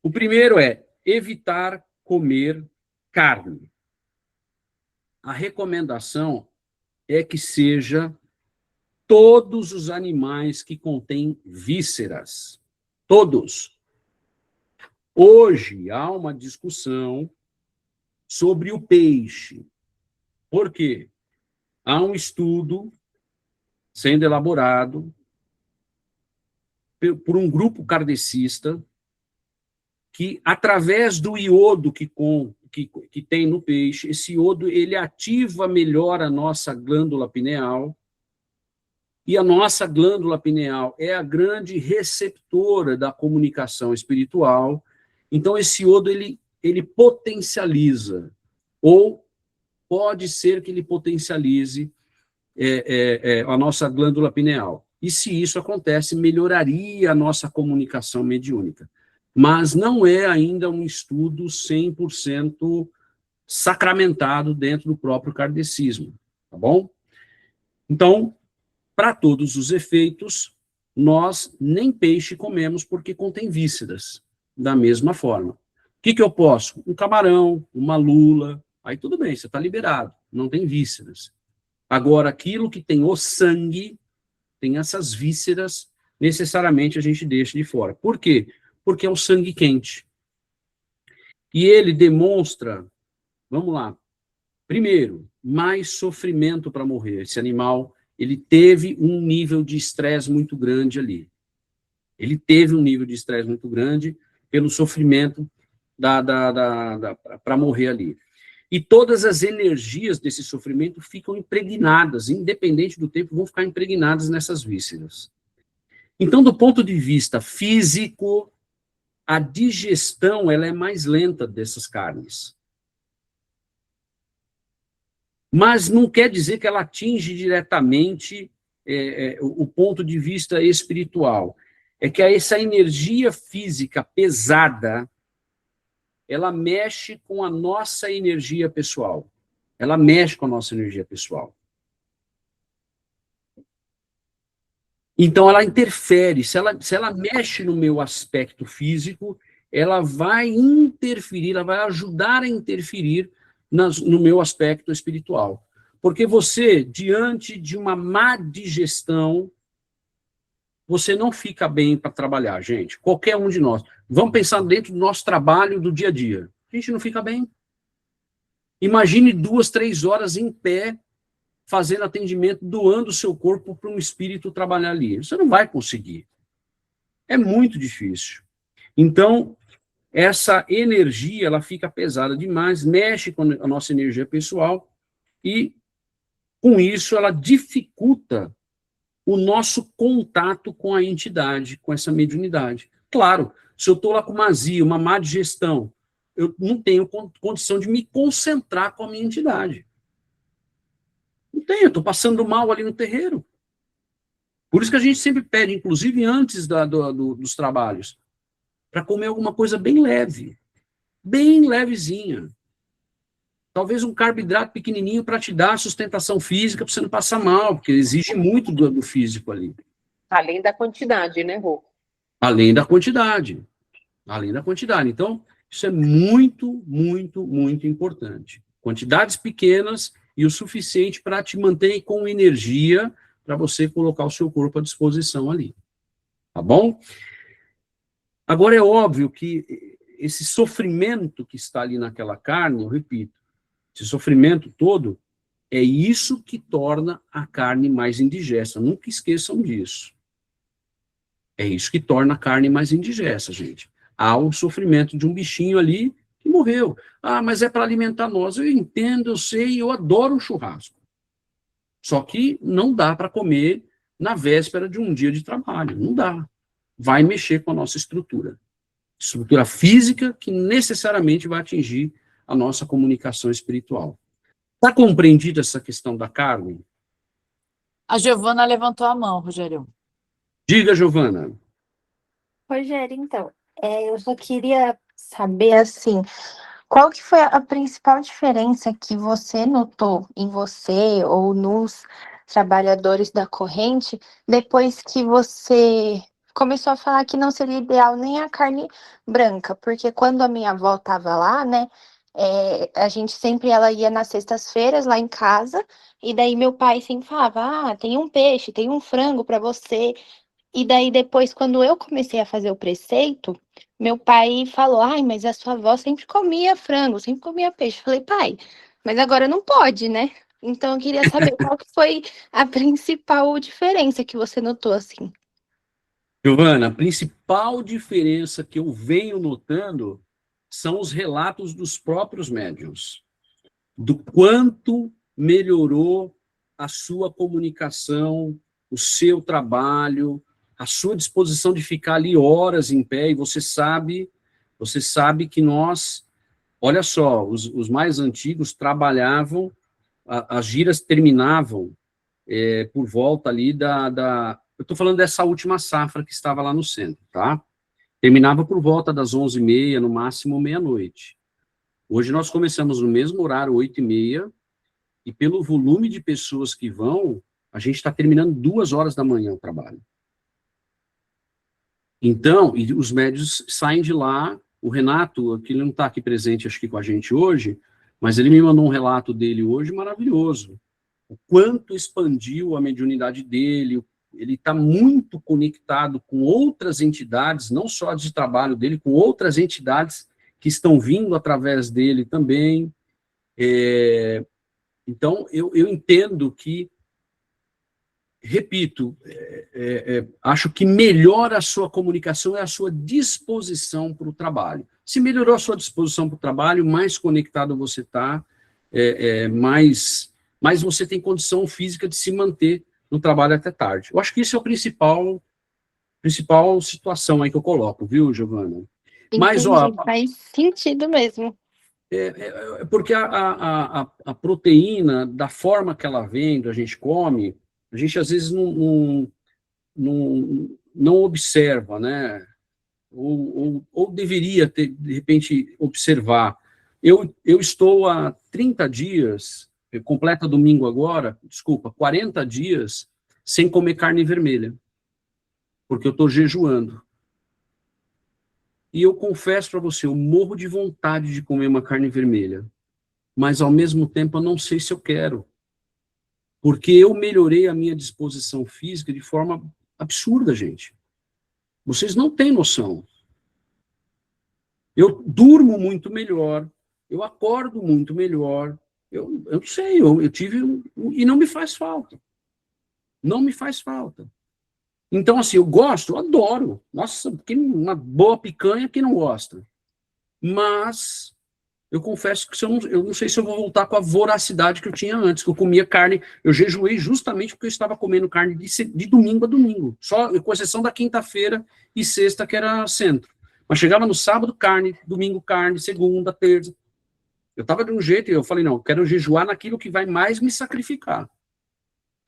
O primeiro é evitar comer carne. A recomendação é que seja todos os animais que contêm vísceras. Todos. Hoje há uma discussão sobre o peixe. Por quê? Há um estudo sendo elaborado por um grupo kardecista que, através do iodo que tem no peixe, esse iodo ele ativa melhor a nossa glândula pineal, e a nossa glândula pineal é a grande receptora da comunicação espiritual. Então, esse iodo, ele potencializa, ou pode ser que ele potencialize a nossa glândula pineal. E se isso acontece, melhoraria a nossa comunicação mediúnica. Mas não é ainda um estudo 100% sacramentado dentro do próprio kardecismo, tá bom? Então, para todos os efeitos, nós nem peixe comemos porque contém vísceras, da mesma forma. O que eu posso? Um camarão, uma lula, Aí tudo bem, você está liberado, não tem vísceras. Agora, aquilo que tem o sangue, tem essas vísceras, necessariamente a gente deixa de fora. Por quê? Porque é o sangue quente. E ele demonstra, vamos lá, primeiro, mais sofrimento para morrer. Esse animal, ele teve um nível de estresse muito grande ali. Ele teve um nível de estresse muito grande pelo sofrimento para morrer ali. E todas as energias desse sofrimento ficam impregnadas, independente do tempo, vão ficar impregnadas nessas vísceras. Então, do ponto de vista físico, a digestão ela é mais lenta dessas carnes. Mas não quer dizer que ela atinge diretamente o ponto de vista espiritual. É que essa energia física pesada, ela mexe com a nossa energia pessoal. Ela mexe com a nossa energia pessoal. Então, ela interfere. Se ela mexe no meu aspecto físico, ela vai interferir, ela vai ajudar a interferir no meu aspecto espiritual. Porque você, diante de uma má digestão, você não fica bem para trabalhar, gente. Qualquer um de nós. Vamos pensar dentro do nosso trabalho do dia a dia. A gente não fica bem. Imagine 2, 3 horas em pé, fazendo atendimento, doando o seu corpo para um espírito trabalhar ali. Você não vai conseguir. É muito difícil. Então, essa energia, ela fica pesada demais, mexe com a nossa energia pessoal e, com isso, ela dificulta o nosso contato com a entidade, com essa mediunidade. Claro, se eu estou lá com uma má digestão, eu não tenho condição de me concentrar com a minha entidade. Não tenho, eu estou passando mal ali no terreiro. Por isso que a gente sempre pede, inclusive antes dos trabalhos, para comer alguma coisa bem leve, bem levezinha. Talvez um carboidrato pequenininho para te dar sustentação física, para você não passar mal, porque exige muito do físico ali. Além da quantidade, né, Rô? Além da quantidade. Além da quantidade. Então, isso é muito, muito, muito importante. Quantidades pequenas e o suficiente para te manter com energia para você colocar o seu corpo à disposição ali. Tá bom? Agora, é óbvio que esse sofrimento que está ali naquela carne, eu repito, esse sofrimento todo, é isso que torna a carne mais indigesta. Nunca esqueçam disso. É isso que torna a carne mais indigesta, gente. Há o sofrimento de um bichinho ali que morreu. Ah, mas é para alimentar nós. Eu entendo, eu sei, eu adoro um churrasco. Só que não dá para comer na véspera de um dia de trabalho. Não dá. Vai mexer com a nossa estrutura. Estrutura física que necessariamente vai atingir a nossa comunicação espiritual. Está compreendida essa questão da carne? A Giovana levantou a mão, Rogério. Diga, Giovana. Rogério, então, eu só queria saber, assim, qual que foi a principal diferença que você notou em você ou nos trabalhadores da corrente depois que você começou a falar que não seria ideal nem a carne branca, porque quando a minha avó estava lá, né, a gente sempre, ela ia nas sextas-feiras lá em casa, e daí meu pai sempre falava, tem um peixe, tem um frango para você. E daí depois, quando eu comecei a fazer o preceito, meu pai falou, mas a sua avó sempre comia frango, sempre comia peixe. Eu falei, pai, mas agora não pode, né? Então eu queria saber qual que foi a principal diferença que você notou, assim. Giovana, a principal diferença que eu venho notando são os relatos dos próprios médiuns, do quanto melhorou a sua comunicação, o seu trabalho, a sua disposição de ficar ali horas em pé, e você sabe que nós, olha só, os mais antigos trabalhavam, as giras terminavam por volta ali eu estou falando dessa última safra que estava lá no centro, tá? Terminava por volta das 11h30, no máximo meia-noite. Hoje nós começamos no mesmo horário, 8h30, e pelo volume de pessoas que vão, a gente está terminando 2h da manhã o trabalho. Então, e os médios saem de lá, o Renato, que ele não está aqui presente, acho que com a gente hoje, Mas ele me mandou um relato dele hoje maravilhoso. O quanto expandiu a mediunidade dele, ele está muito conectado com outras entidades, não só de trabalho dele, com outras entidades que estão vindo através dele também. Então, eu entendo que, repito, acho que melhora a sua comunicação é a sua disposição para o trabalho. Se melhorou a sua disposição para o trabalho, mais conectado você está, mais você tem condição física de se manter no trabalho até tarde. Eu acho que isso é a principal situação aí que eu coloco, viu, Giovana? Mas, ó, faz sentido mesmo. porque a proteína, da forma que ela vem, a gente come, a gente às vezes não observa, né? Ou deveria ter, de repente, observar. Eu estou há 30 dias, completa domingo agora, 40 dias, sem comer carne vermelha, porque eu estou jejuando. E eu confesso para você, eu morro de vontade de comer uma carne vermelha, mas ao mesmo tempo eu não sei se eu quero, porque eu melhorei a minha disposição física de forma absurda, gente. Vocês não têm noção. Eu durmo muito melhor, eu acordo muito melhor, eu não sei, eu tive, e não me faz falta. Não me faz falta. Então, assim, eu gosto, eu adoro. Nossa, uma boa picanha, quem não gosta? Mas eu confesso que eu não sei se eu vou voltar com a voracidade que eu tinha antes, que eu comia carne, eu jejuei justamente porque eu estava comendo carne de domingo a domingo, só com exceção da quinta-feira e sexta, que era centro. Mas chegava no sábado, carne, domingo, carne, segunda, terça. Eu estava de um jeito e eu falei, não, eu quero jejuar naquilo que vai mais me sacrificar,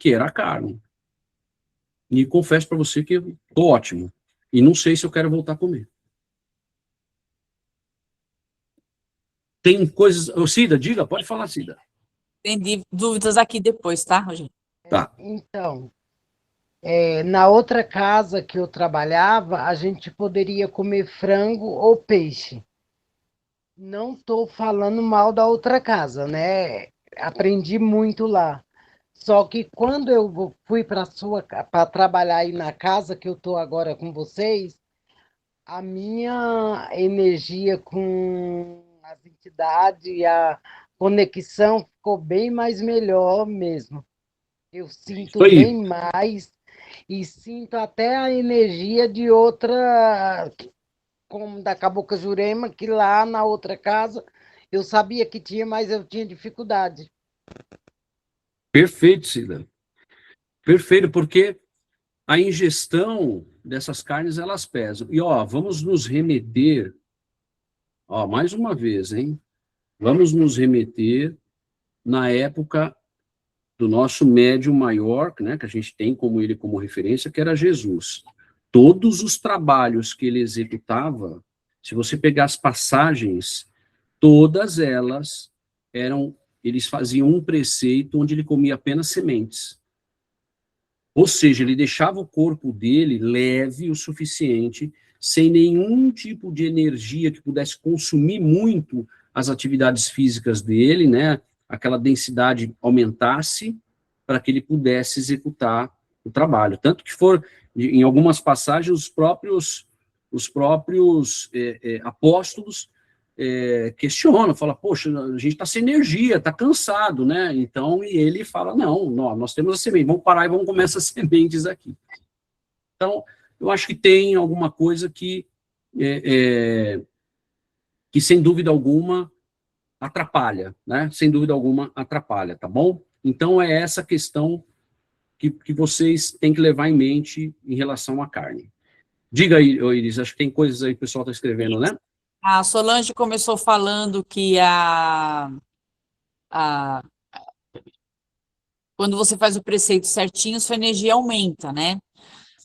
que era a carne. E confesso para você que eu tô ótimo. E não sei se eu quero voltar a comer. Tem coisas... Ô, Cida, diga, pode falar, Cida. Tem dúvidas aqui depois, tá, Rogério? Tá. Então, na outra casa que eu trabalhava, a gente poderia comer frango ou peixe. Não estou falando mal da outra casa, né? Aprendi muito lá. Só que quando eu fui para trabalhar aí na casa que eu estou agora com vocês, a minha energia com as entidades, a conexão ficou bem mais melhor mesmo. Eu sinto bem mais e sinto até a energia de outra, como da Cabocla Jurema, que lá na outra casa eu sabia que tinha, mas eu tinha dificuldade. Perfeito, Cida. Perfeito, porque a ingestão dessas carnes, elas pesam. E, ó, vamos nos remeter, ó, mais uma vez, hein? Vamos nos remeter na época do nosso médium maior, né, que a gente tem ele como referência, que era Jesus. Todos os trabalhos que ele executava, se você pegar as passagens, todas elas eles faziam um preceito onde ele comia apenas sementes. Ou seja, ele deixava o corpo dele leve o suficiente, sem nenhum tipo de energia que pudesse consumir muito as atividades físicas dele, né? Aquela densidade aumentasse para que ele pudesse executar o trabalho. Tanto que em algumas passagens, os próprios apóstolos questionam, falam, poxa, a gente está sem energia, está cansado, né? Então, e ele fala, não, nós temos a semente, vamos parar e vamos comer essas sementes aqui. Então, eu acho que tem alguma coisa que sem dúvida alguma, atrapalha, né? Sem dúvida alguma, atrapalha, tá bom? Então, é essa questão que vocês têm que levar em mente em relação à carne. Diga aí, Iris, acho que tem coisas aí que o pessoal está escrevendo, né? A Solange começou falando que quando você faz o preceito certinho, sua energia aumenta, né?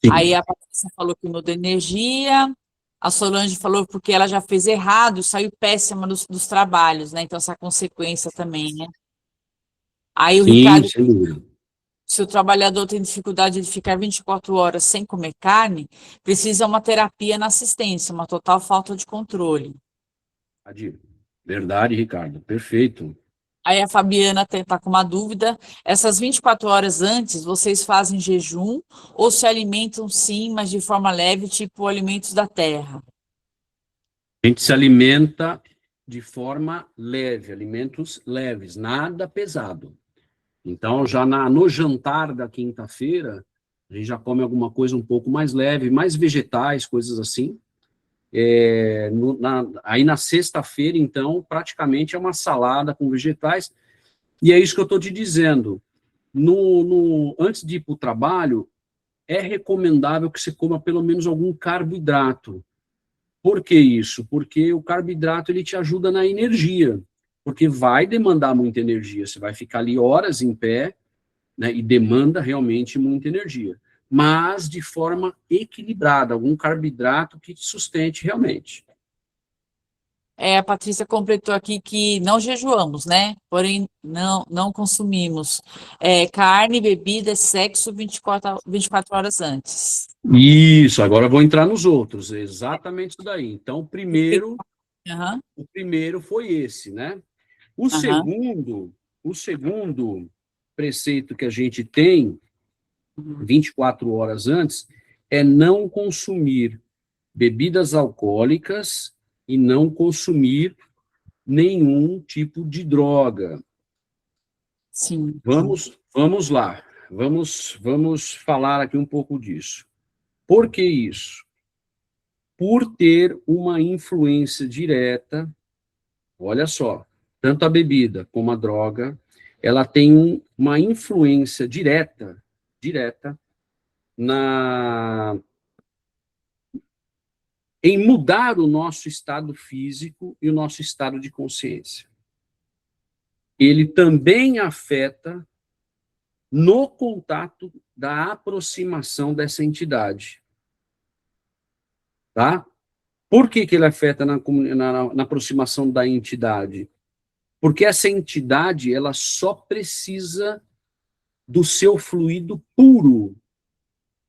Sim. Aí a Patrícia falou que mudou energia, a Solange falou porque ela já fez errado, saiu péssima dos trabalhos, né? Então, essa consequência também, né? Aí o Ricardo, se o trabalhador tem dificuldade de ficar 24 horas sem comer carne, precisa uma terapia na assistência, uma total falta de controle. Adir. Verdade, Ricardo. Perfeito. Aí a Fabiana está com uma dúvida. Essas 24 horas antes, vocês fazem jejum ou se alimentam sim, mas de forma leve, tipo alimentos da terra? A gente se alimenta de forma leve, alimentos leves, nada pesado. Então, já no jantar da quinta-feira, a gente já come alguma coisa um pouco mais leve, mais vegetais, coisas assim. Aí na sexta-feira, então, praticamente é uma salada com vegetais. E é isso que eu estou te dizendo. Antes de ir para o trabalho, é recomendável que você coma pelo menos algum carboidrato. Por que isso? Porque o carboidrato ele te ajuda na energia, porque vai demandar muita energia. Você vai ficar ali horas em pé, né, e demanda realmente muita energia, mas de forma equilibrada, algum carboidrato que te sustente realmente. A Patrícia completou aqui que não jejuamos, né? Porém, não consumimos carne, bebida, sexo 24 horas antes. Isso, agora eu vou entrar nos outros, é exatamente isso daí. Então, o primeiro foi esse, né? O segundo preceito que a gente tem, 24 horas antes, é não consumir bebidas alcoólicas e não consumir nenhum tipo de droga. Sim. Vamos lá. Vamos falar aqui um pouco disso. Por que isso? Por ter uma influência direta, olha só, tanto a bebida como a droga, ela tem uma influência direta em mudar o nosso estado físico e o nosso estado de consciência. Ele também afeta no contato da aproximação dessa entidade. Tá? Por que ele afeta na aproximação da entidade? Porque essa entidade, ela só precisa do seu fluido puro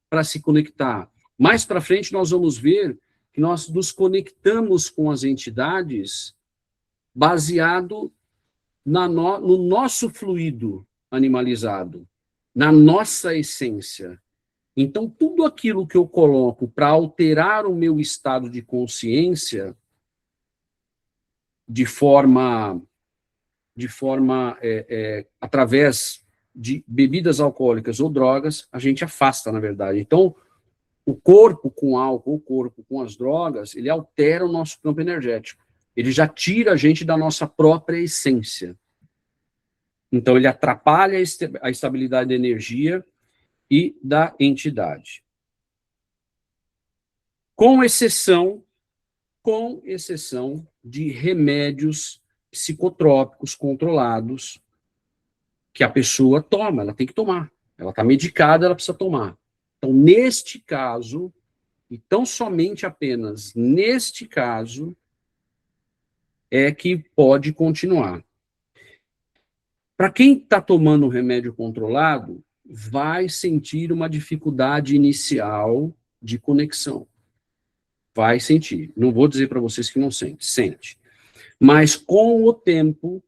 para se conectar. Mais para frente, nós vamos ver que nós nos conectamos com as entidades baseado no nosso fluido animalizado, na nossa essência. Então, tudo aquilo que eu coloco para alterar o meu estado de consciência de forma através de bebidas alcoólicas ou drogas, a gente afasta, na verdade. Então, o corpo com álcool, o corpo com as drogas, ele altera o nosso campo energético. Ele já tira a gente da nossa própria essência. Então, ele atrapalha a estabilidade da energia e da entidade. Com exceção de remédios psicotrópicos controlados que a pessoa toma, ela tem que tomar. Ela está medicada, ela precisa tomar. Então, neste caso, e tão somente apenas neste caso, é que pode continuar. Para quem está tomando um remédio controlado, vai sentir uma dificuldade inicial de conexão. Vai sentir. Não vou dizer para vocês que não sente. Mas com o tempo,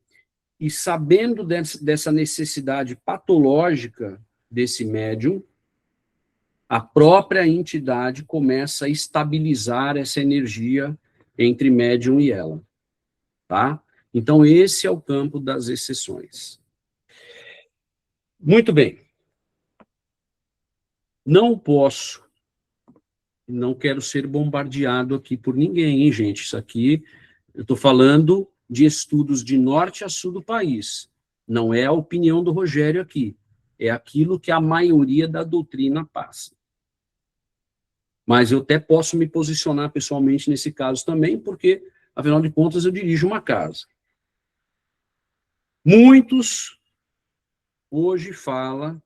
e sabendo dessa necessidade patológica desse médium, a própria entidade começa a estabilizar essa energia entre médium e ela. Tá? Então, esse é o campo das exceções. Muito bem. Não quero ser bombardeado aqui por ninguém, hein, gente? Isso aqui, eu estou falando de estudos de norte a sul do país. Não é a opinião do Rogério aqui. É aquilo que a maioria da doutrina passa. Mas eu até posso me posicionar pessoalmente nesse caso também, porque, afinal de contas, eu dirijo uma casa. Muitos hoje falam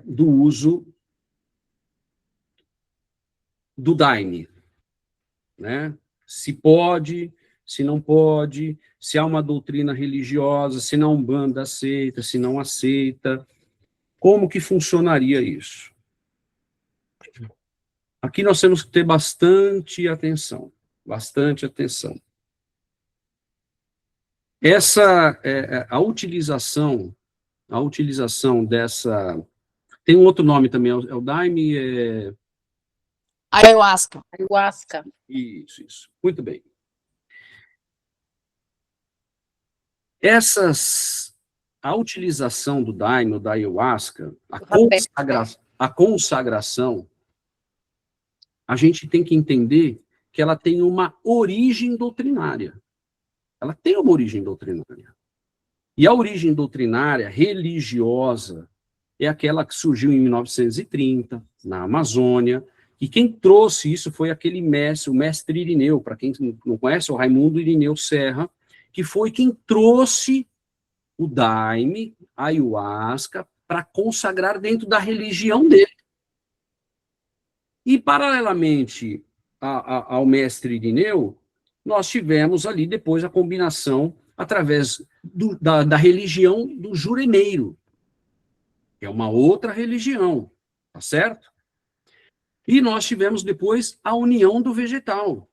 do uso do Daime, né? Se pode, se não pode, se há uma doutrina religiosa, se na Umbanda aceita, se não aceita, como que funcionaria isso? Aqui nós temos que ter bastante atenção. bastante atenção. Essa, a utilização dessa... Tem um outro nome também, é o Daime... Ayahuasca. Ayahuasca. Isso. Muito bem. A utilização do Daime, ou da Ayahuasca, a consagração, a gente tem que entender que ela tem uma origem doutrinária. Ela tem uma origem doutrinária. E a origem doutrinária religiosa é aquela que surgiu em 1930, na Amazônia, e quem trouxe isso foi aquele mestre, o mestre Irineu, para quem não conhece, o Raimundo Irineu Serra, que foi quem trouxe o Daime, a Ayahuasca, para consagrar dentro da religião dele. E, paralelamente ao mestre Irineu, nós tivemos ali depois a combinação através da religião do juremeiro, que é uma outra religião, tá certo? E nós tivemos depois a união do vegetal,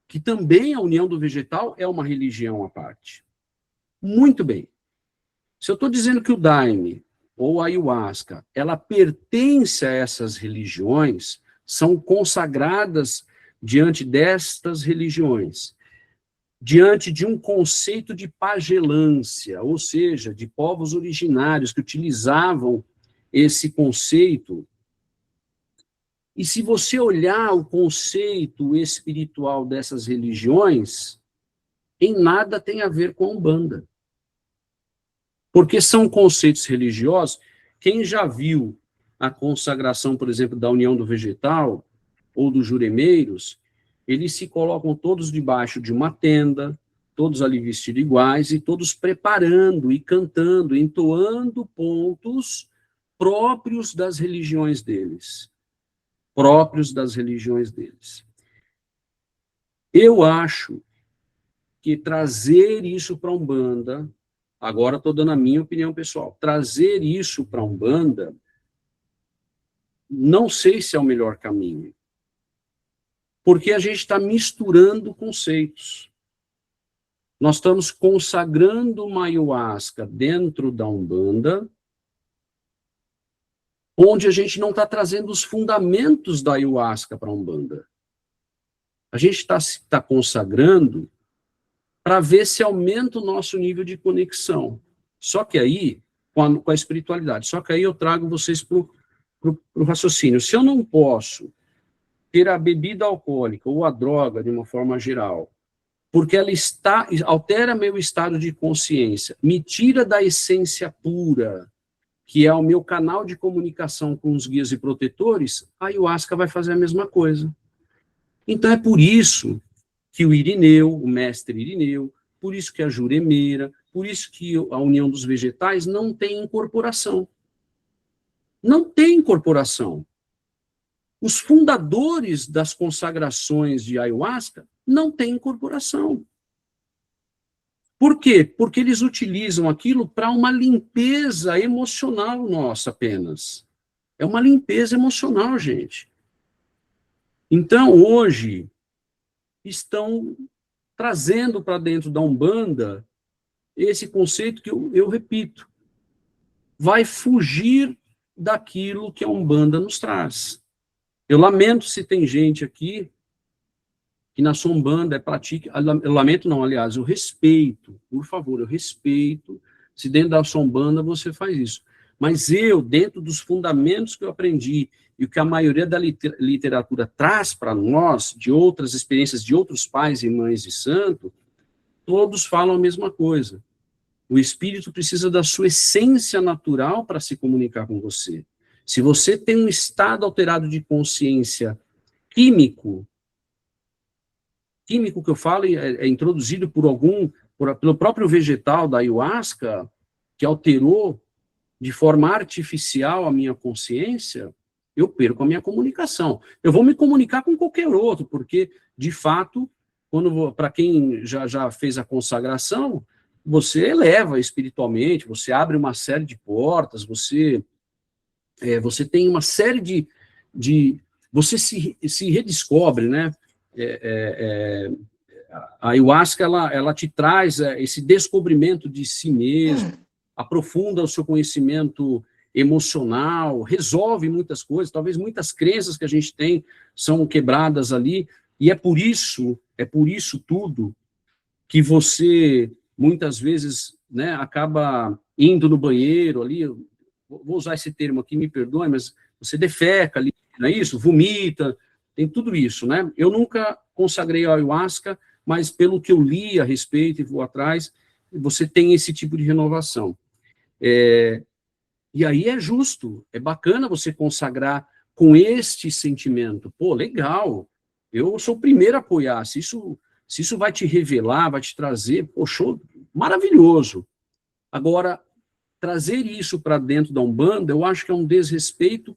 que também a união do vegetal é uma religião à parte. Muito bem. Se eu estou dizendo que o Daime, ou a Ayahuasca, ela pertence a essas religiões, são consagradas diante destas religiões, diante de um conceito de pagelância, ou seja, de povos originários que utilizavam esse conceito. E se você olhar o conceito espiritual dessas religiões, em nada tem a ver com a Umbanda. Porque são conceitos religiosos. Quem já viu a consagração, por exemplo, da união do vegetal ou dos juremeiros, eles se colocam todos debaixo de uma tenda, todos ali vestidos iguais, e todos preparando e cantando, entoando pontos próprios das religiões deles. Eu acho que trazer isso para a Umbanda, agora estou dando a minha opinião pessoal, trazer isso para a Umbanda, não sei se é o melhor caminho, porque a gente está misturando conceitos. Nós estamos consagrando uma ayahuasca dentro da Umbanda, onde a gente não está trazendo os fundamentos da ayahuasca para a Umbanda. A gente está consagrando para ver se aumenta o nosso nível de conexão. Só que aí, com a espiritualidade, só que aí eu trago vocês para o raciocínio. Se eu não posso ter a bebida alcoólica ou a droga, de uma forma geral, porque ela altera meu estado de consciência, me tira da essência pura, que é o meu canal de comunicação com os guias e protetores, a ayahuasca vai fazer a mesma coisa. Então é por isso que o Irineu, o mestre Irineu, por isso que a juremeira, por isso que a união dos vegetais não tem incorporação. Não tem incorporação. Os fundadores das consagrações de ayahuasca não têm incorporação. Por quê? Porque eles utilizam aquilo para uma limpeza emocional nossa apenas. É uma limpeza emocional, gente. Então, hoje, estão trazendo para dentro da Umbanda esse conceito que eu repito, vai fugir daquilo que a Umbanda nos traz. Eu lamento se tem gente aqui que na sua Umbanda pratica, eu lamento não, aliás, eu respeito, por favor, eu respeito, se dentro da sua Umbanda você faz isso. Mas eu, dentro dos fundamentos que eu aprendi, e o que a maioria da literatura traz para nós, de outras experiências de outros pais e mães de santo, todos falam a mesma coisa. O espírito precisa da sua essência natural para se comunicar com você. Se você tem um estado alterado de consciência químico que eu falo é introduzido pelo próprio vegetal da ayahuasca, que alterou de forma artificial a minha consciência, eu perco a minha comunicação. Eu vou me comunicar com qualquer outro, porque, de fato, para quem já fez a consagração, você eleva espiritualmente, você abre uma série de portas, você tem uma série de você se redescobre, né? a ayahuasca, ela te traz esse descobrimento de si mesmo, aprofunda o seu conhecimento emocional, resolve muitas coisas, talvez muitas crenças que a gente tem são quebradas ali, e é por isso tudo que você, muitas vezes, né, acaba indo no banheiro ali, vou usar esse termo aqui, me perdoe, mas você defeca ali, não é isso? Vomita, tem tudo isso, né? Eu nunca consagrei a ayahuasca, mas pelo que eu li a respeito e vou atrás, você tem esse tipo de renovação. E aí é justo, é bacana você consagrar com este sentimento. Pô, legal, eu sou o primeiro a apoiar, se isso vai te revelar, vai te trazer, pô, show, maravilhoso. Agora, trazer isso para dentro da Umbanda, eu acho que é um desrespeito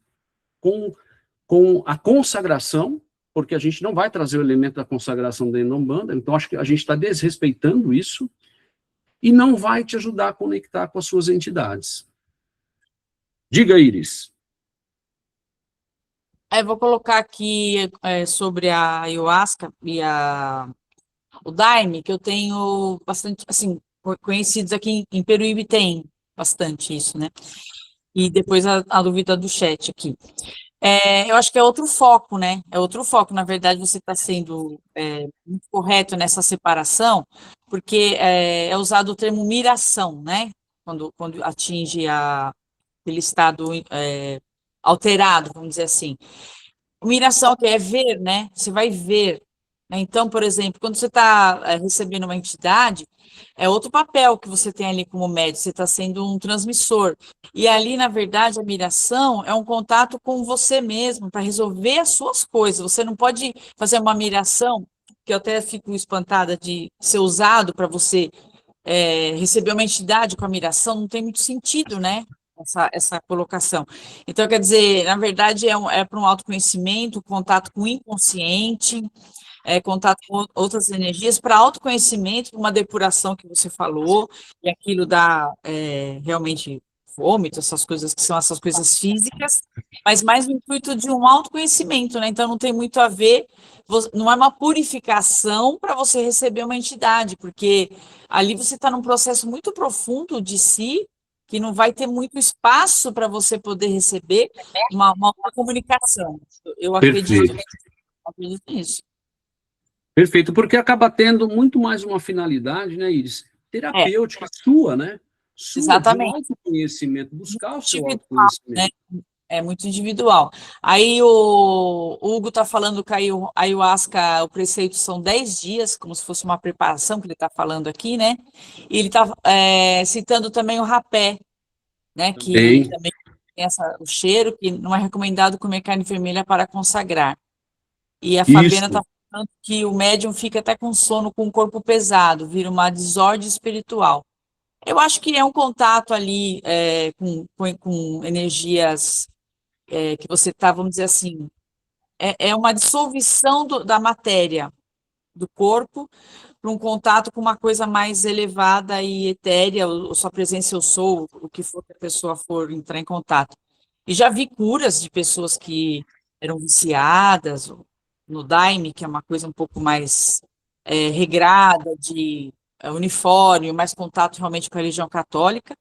com a consagração, porque a gente não vai trazer o elemento da consagração dentro da Umbanda, então acho que a gente está desrespeitando isso, e não vai te ajudar a conectar com as suas entidades. Diga, Iris. Eu vou colocar aqui sobre a ayahuasca e o Daime, que eu tenho bastante, assim, conhecidos aqui em Peruíbe tem bastante isso, né? E depois a dúvida do chat aqui. Eu acho que é outro foco, né? É outro foco. Na verdade, você está sendo muito correto nessa separação, porque é usado o termo miração, né? Quando atinge aquele estado alterado, vamos dizer assim. Miração que é ver, né? Você vai ver. Né? Então, por exemplo, quando você está recebendo uma entidade, é outro papel que você tem ali como médium, você está sendo um transmissor. E ali, na verdade, a miração é um contato com você mesmo, para resolver as suas coisas. Você não pode fazer uma miração, que eu até fico espantada de ser usado para você receber uma entidade com a miração, não tem muito sentido, né? Essa colocação. Então, quer dizer, na verdade, é para um autoconhecimento, contato com o inconsciente, contato com outras energias, para autoconhecimento, uma depuração que você falou, e aquilo dá realmente vômito, essas coisas que são essas coisas físicas, mas mais no intuito de um autoconhecimento, né? Então, não tem muito a ver, não é uma purificação para você receber uma entidade, porque ali você está num processo muito profundo de si, que não vai ter muito espaço para você poder receber uma comunicação. Eu acredito nisso. Perfeito, porque acaba tendo muito mais uma finalidade, né, Iris? Terapêutica sua, né? Sua, exatamente. De autoconhecimento, buscar o seu autoconhecimento. Né? É muito individual. Aí o Hugo está falando que a ayahuasca, o preceito são 10 dias, como se fosse uma preparação que ele está falando aqui, né? E ele está citando também o rapé, né? Que também tem o cheiro, que não é recomendado comer carne vermelha para consagrar. E a Fabiana está falando que o médium fica até com sono, com o corpo pesado, vira uma desordem espiritual. Eu acho que é um contato ali com energias que você está, vamos dizer assim, é uma dissolução da matéria do corpo para um contato com uma coisa mais elevada e etérea, ou sua presença eu sou, o que for que a pessoa for entrar em contato. E já vi curas de pessoas que eram viciadas no Daime, que é uma coisa um pouco mais regrada, de uniforme, mais contato realmente com a religião católica,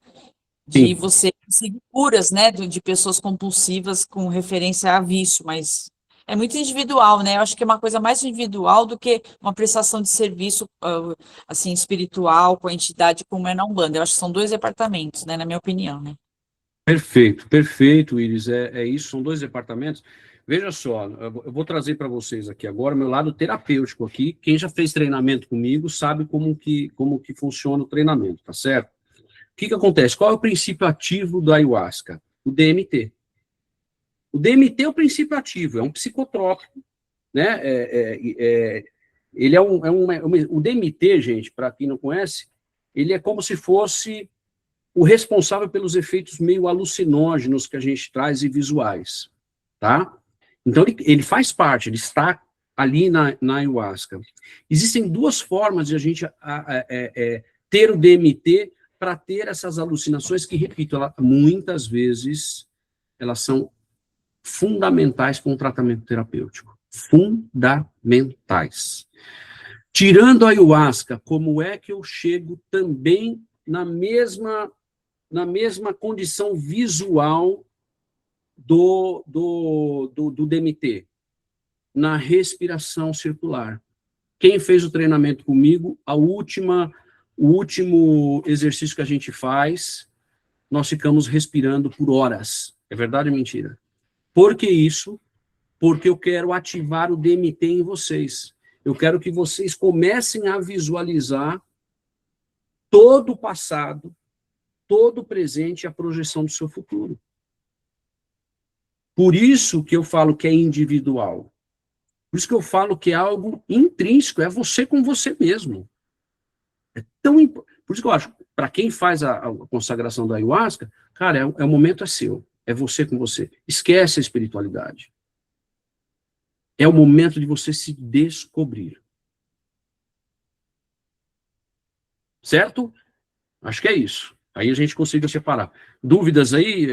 de você conseguir curas, né, de pessoas compulsivas com referência a vício, mas é muito individual, né? Eu acho que é uma coisa mais individual do que uma prestação de serviço, assim, espiritual com a entidade como é na Umbanda. Eu acho que são 2 departamentos, né, na minha opinião, né? Perfeito, Iris, é isso, são 2 departamentos. Veja só, eu vou trazer para vocês aqui agora o meu lado terapêutico aqui. Quem já fez treinamento comigo sabe como que funciona o treinamento, tá certo? O que acontece? Qual é o princípio ativo da ayahuasca? O DMT. O DMT é o princípio ativo, é um psicotrópico, né? Ele o DMT, gente, para quem não conhece, ele é como se fosse o responsável pelos efeitos meio alucinógenos que a gente traz e visuais, tá? Então, ele faz parte, ele está ali na ayahuasca. Existem 2 formas de a gente ter o DMT para ter essas alucinações que, repito, muitas vezes elas são fundamentais para um tratamento terapêutico. Fundamentais. Tirando a ayahuasca, como é que eu chego também na mesma condição visual do DMT? Na respiração circular. Quem fez o treinamento comigo, o último exercício que a gente faz, nós ficamos respirando por horas. É verdade ou mentira? Por que isso? Porque eu quero ativar o DMT em vocês. Eu quero que vocês comecem a visualizar todo o passado, todo o presente e a projeção do seu futuro. Por isso que eu falo que é individual. Por isso que eu falo que é algo intrínseco, é você com você mesmo. É tão Por isso que eu acho, para quem faz a consagração da ayahuasca, cara, o momento é seu, é você com você. Esquece a espiritualidade. É o momento de você se descobrir. Certo? Acho que é isso. Aí a gente consegue separar. Dúvidas aí,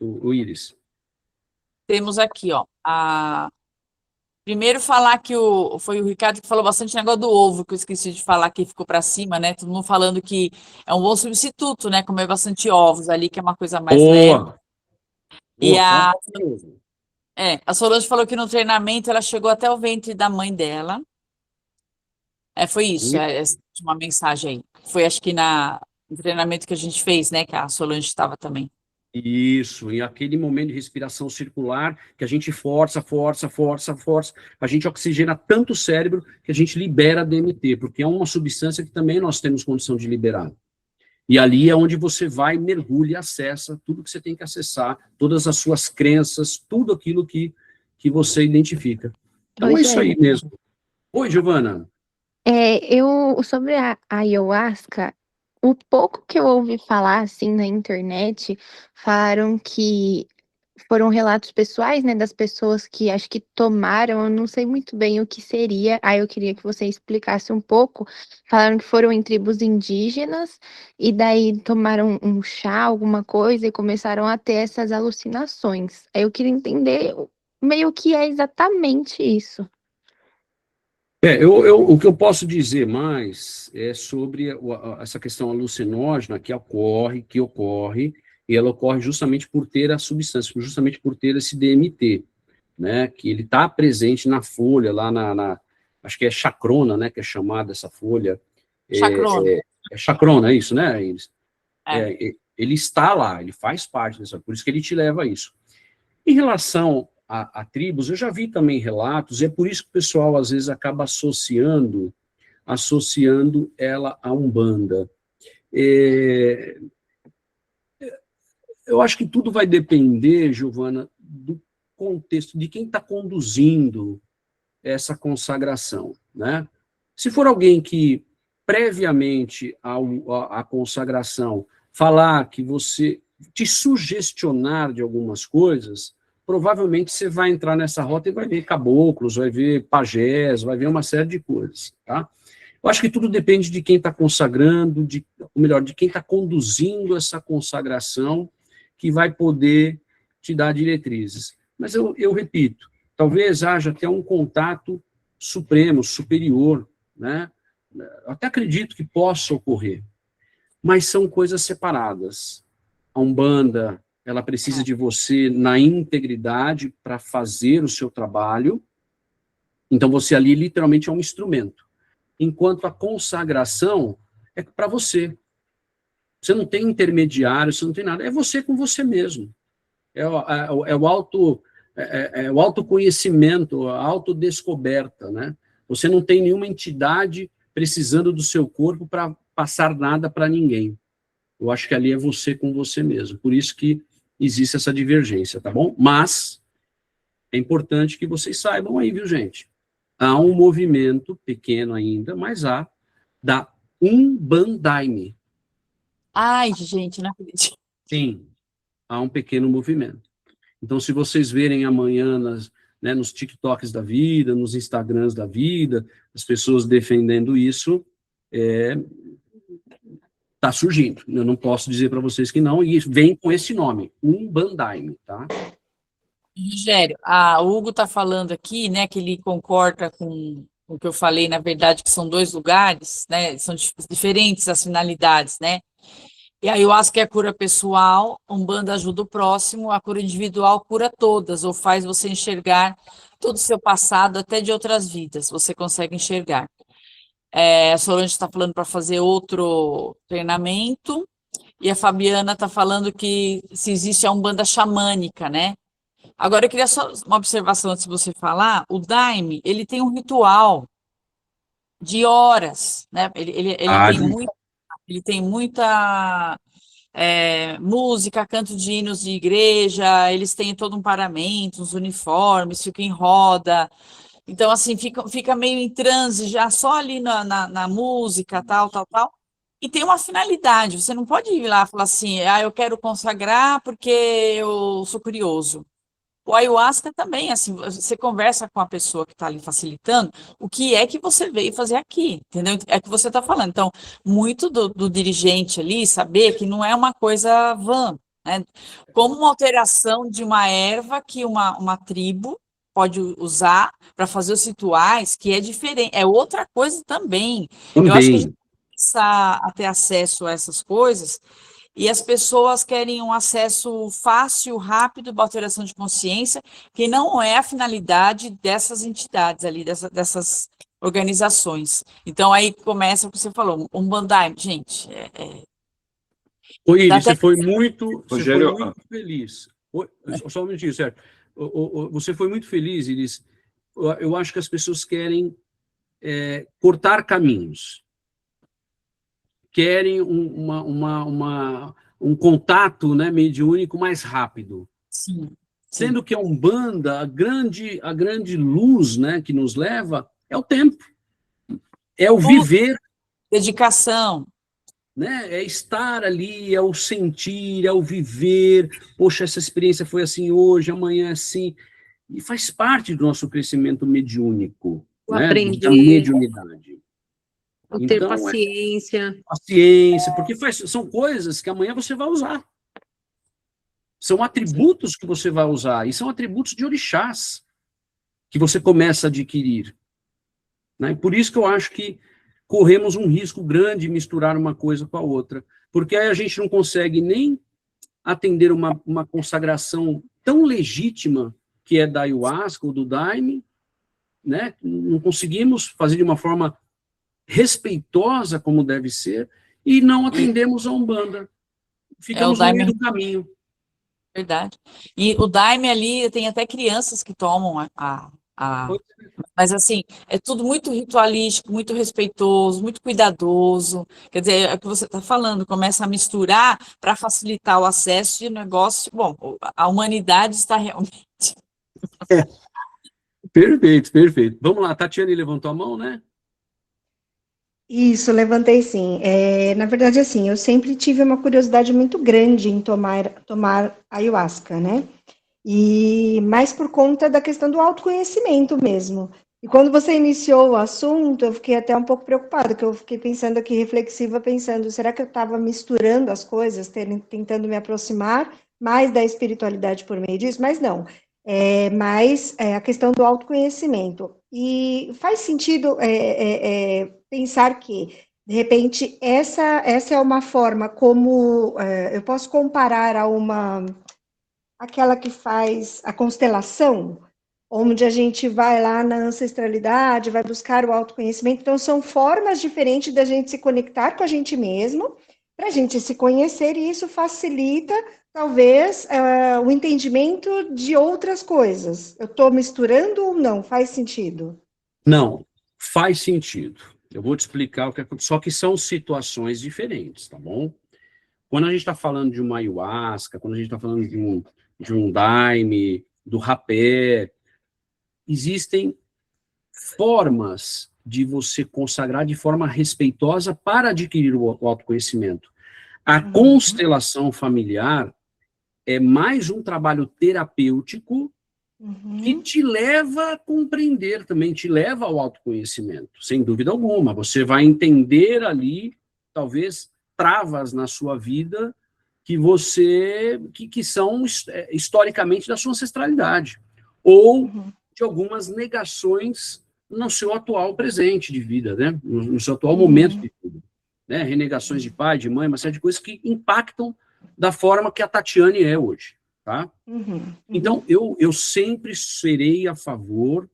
o Iris? Temos aqui, ó, primeiro falar que foi o Ricardo que falou bastante negócio do ovo, que eu esqueci de falar que ficou para cima, né? Todo mundo falando que é um bom substituto, né? Comer bastante ovos ali, que é uma coisa mais leve. E a Solange falou que no treinamento ela chegou até o ventre da mãe dela. Foi isso, essa uma mensagem aí. Foi, acho que no treinamento que a gente fez, né? Que a Solange estava também. Isso, e aquele momento de respiração circular, que a gente força, a gente oxigena tanto o cérebro que a gente libera DMT, porque é uma substância que também nós temos condição de liberar. E ali é onde você vai, mergulha e acessa tudo que você tem que acessar, todas as suas crenças, tudo aquilo que você identifica. Então é isso aí mesmo. Oi, Giovana. Sobre a ayahuasca, o pouco que eu ouvi falar, assim, na internet, falaram que foram relatos pessoais, né, das pessoas que acho que tomaram, eu não sei muito bem o que seria, aí eu queria que você explicasse um pouco. Falaram que foram em tribos indígenas, e daí tomaram um chá, alguma coisa, e começaram a ter essas alucinações. Aí eu queria entender meio que é exatamente isso. O que eu posso dizer mais é sobre essa questão alucinógena que ocorre, e ela ocorre justamente por ter a substância, justamente por ter esse DMT, né, que ele está presente na folha, lá acho que é chacrona, né, que é chamada essa folha. Chacrona. É chacrona, é isso, né, Iris? Ele está lá, ele faz parte dessa, por isso que ele te leva a isso. Em relação a tribos, eu já vi também relatos, e é por isso que o pessoal às vezes acaba associando ela a Umbanda. Eu acho que tudo vai depender, Giovana, do contexto, de quem está conduzindo essa consagração, né? Se for alguém que, previamente à consagração, falar que você te sugestionar de algumas coisas, provavelmente você vai entrar nessa rota e vai ver caboclos, vai ver pajés, vai ver uma série de coisas, tá? Eu acho que tudo depende de quem está consagrando, ou melhor, de quem está conduzindo essa consagração, que vai poder te dar diretrizes. Mas eu repito, talvez haja até um contato supremo, superior, né? Eu até acredito que possa ocorrer, mas são coisas separadas. A Umbanda, ela precisa de você na integridade para fazer o seu trabalho, então você ali literalmente é um instrumento, enquanto a consagração é para você. Você não tem intermediário, você não tem nada, é você com você mesmo. É o autoconhecimento, a autodescoberta, né? Você não tem nenhuma entidade precisando do seu corpo para passar nada para ninguém. Eu acho que ali é você com você mesmo. Por isso que existe essa divergência, tá bom? Mas é importante que vocês saibam aí, viu, gente? Há um movimento pequeno ainda, mas há da Umbandaime. Ai, gente, não acredito. Sim, há um pequeno movimento. Então, se vocês verem amanhã nos TikToks da vida, nos Instagrams da vida, as pessoas defendendo isso, está surgindo. Eu não posso dizer para vocês que não, e vem com esse nome, Umbandaime, tá? Rogério, o Hugo está falando aqui, né, que ele concorda com o que eu falei, na verdade, que são 2 lugares, né, são diferentes as finalidades, né, e a ayahuasca é a cura pessoal, Umbanda ajuda o próximo, a cura individual cura todas, ou faz você enxergar todo o seu passado, até de outras vidas, você consegue enxergar. A Solange está falando para fazer outro treinamento, e a Fabiana está falando que se existe a Umbanda xamânica, né? Agora, eu queria só uma observação antes de você falar. O Daime, ele tem um ritual de horas, né? Ele tem muita música, canto de hinos de igreja, eles têm todo um paramento, uns uniformes, ficam em roda. Então, assim, fica meio em transe já só ali na música, tal. E tem uma finalidade, você não pode ir lá e falar assim, eu quero consagrar porque eu sou curioso. O ayahuasca também, assim, você conversa com a pessoa que está ali facilitando, o que é que você veio fazer aqui, entendeu? É o que você está falando. Então, muito do dirigente ali saber que não é uma coisa vã, né? Como uma alteração de uma erva que uma tribo pode usar para fazer os rituais, que é diferente, é outra coisa também. Eu acho que a gente precisa a ter acesso a essas coisas. E as pessoas querem um acesso fácil, rápido, para alteração de consciência, que não é a finalidade dessas entidades ali, dessas organizações. Então, aí começa o que você falou, Umbanda, gente. Oi, você foi muito feliz. Só um minutinho, certo? Você foi muito feliz, Iris. Eu acho que as pessoas querem cortar caminhos. Querem um contato, né, mediúnico mais rápido. Sim. Sendo que a Umbanda, a grande luz, né, que nos leva é o tempo. É o viver. Dedicação. Né? É estar ali, é o sentir, é o viver. Poxa, essa experiência foi assim hoje, amanhã é assim. E faz parte do nosso crescimento mediúnico. O né? aprender. Da mediunidade. O ter paciência. Paciência, porque são coisas que amanhã você vai usar. São atributos que você vai usar, e são atributos de orixás que você começa a adquirir. Né? Por isso que eu acho que corremos um risco grande de misturar uma coisa com a outra, porque aí a gente não consegue nem atender uma consagração tão legítima que é da ayahuasca ou do daime, né? Não conseguimos fazer de uma forma respeitosa como deve ser, e não atendemos a Umbanda. Ficamos no meio do caminho. Verdade. E o daime ali, tem até crianças que tomam mas assim, é tudo muito ritualístico, muito respeitoso, muito cuidadoso. Quer dizer, é o que você está falando, começa a misturar para facilitar o acesso de negócio. Bom, a humanidade está realmente... Perfeito, perfeito. Vamos lá, Tatiane levantou a mão, né? Isso, levantei sim. Na verdade, assim, eu sempre tive uma curiosidade muito grande em tomar ayahuasca, né? E mais por conta da questão do autoconhecimento mesmo. E quando você iniciou o assunto, eu fiquei até um pouco preocupada, porque eu fiquei pensando aqui, reflexiva, pensando, será que eu estava misturando as coisas, tentando me aproximar mais da espiritualidade por meio disso? Mas não. Mais a questão do autoconhecimento. E faz sentido pensar que, de repente, essa é uma forma como eu posso comparar a aquela que faz a constelação, onde a gente vai lá na ancestralidade, vai buscar o autoconhecimento. Então, são formas diferentes da gente se conectar com a gente mesmo, para a gente se conhecer, e isso facilita, talvez, o entendimento de outras coisas. Eu estou misturando ou não? Faz sentido? Não, faz sentido. Eu vou te explicar o que acontece, só que são situações diferentes, tá bom? Quando a gente está falando de uma ayahuasca, quando a gente está falando de um daime, do rapé, existem formas de você consagrar de forma respeitosa para adquirir o autoconhecimento. A constelação familiar é mais um trabalho terapêutico que te leva a compreender também, te leva ao autoconhecimento, sem dúvida alguma. Você vai entender ali, talvez, travas na sua vida que são historicamente da sua ancestralidade, ou de algumas negações no seu atual presente de vida, né? No seu atual momento de vida, né? Renegações de pai, de mãe, uma série de coisas que impactam da forma que a Tatiane é hoje, tá? Então, eu sempre serei a favor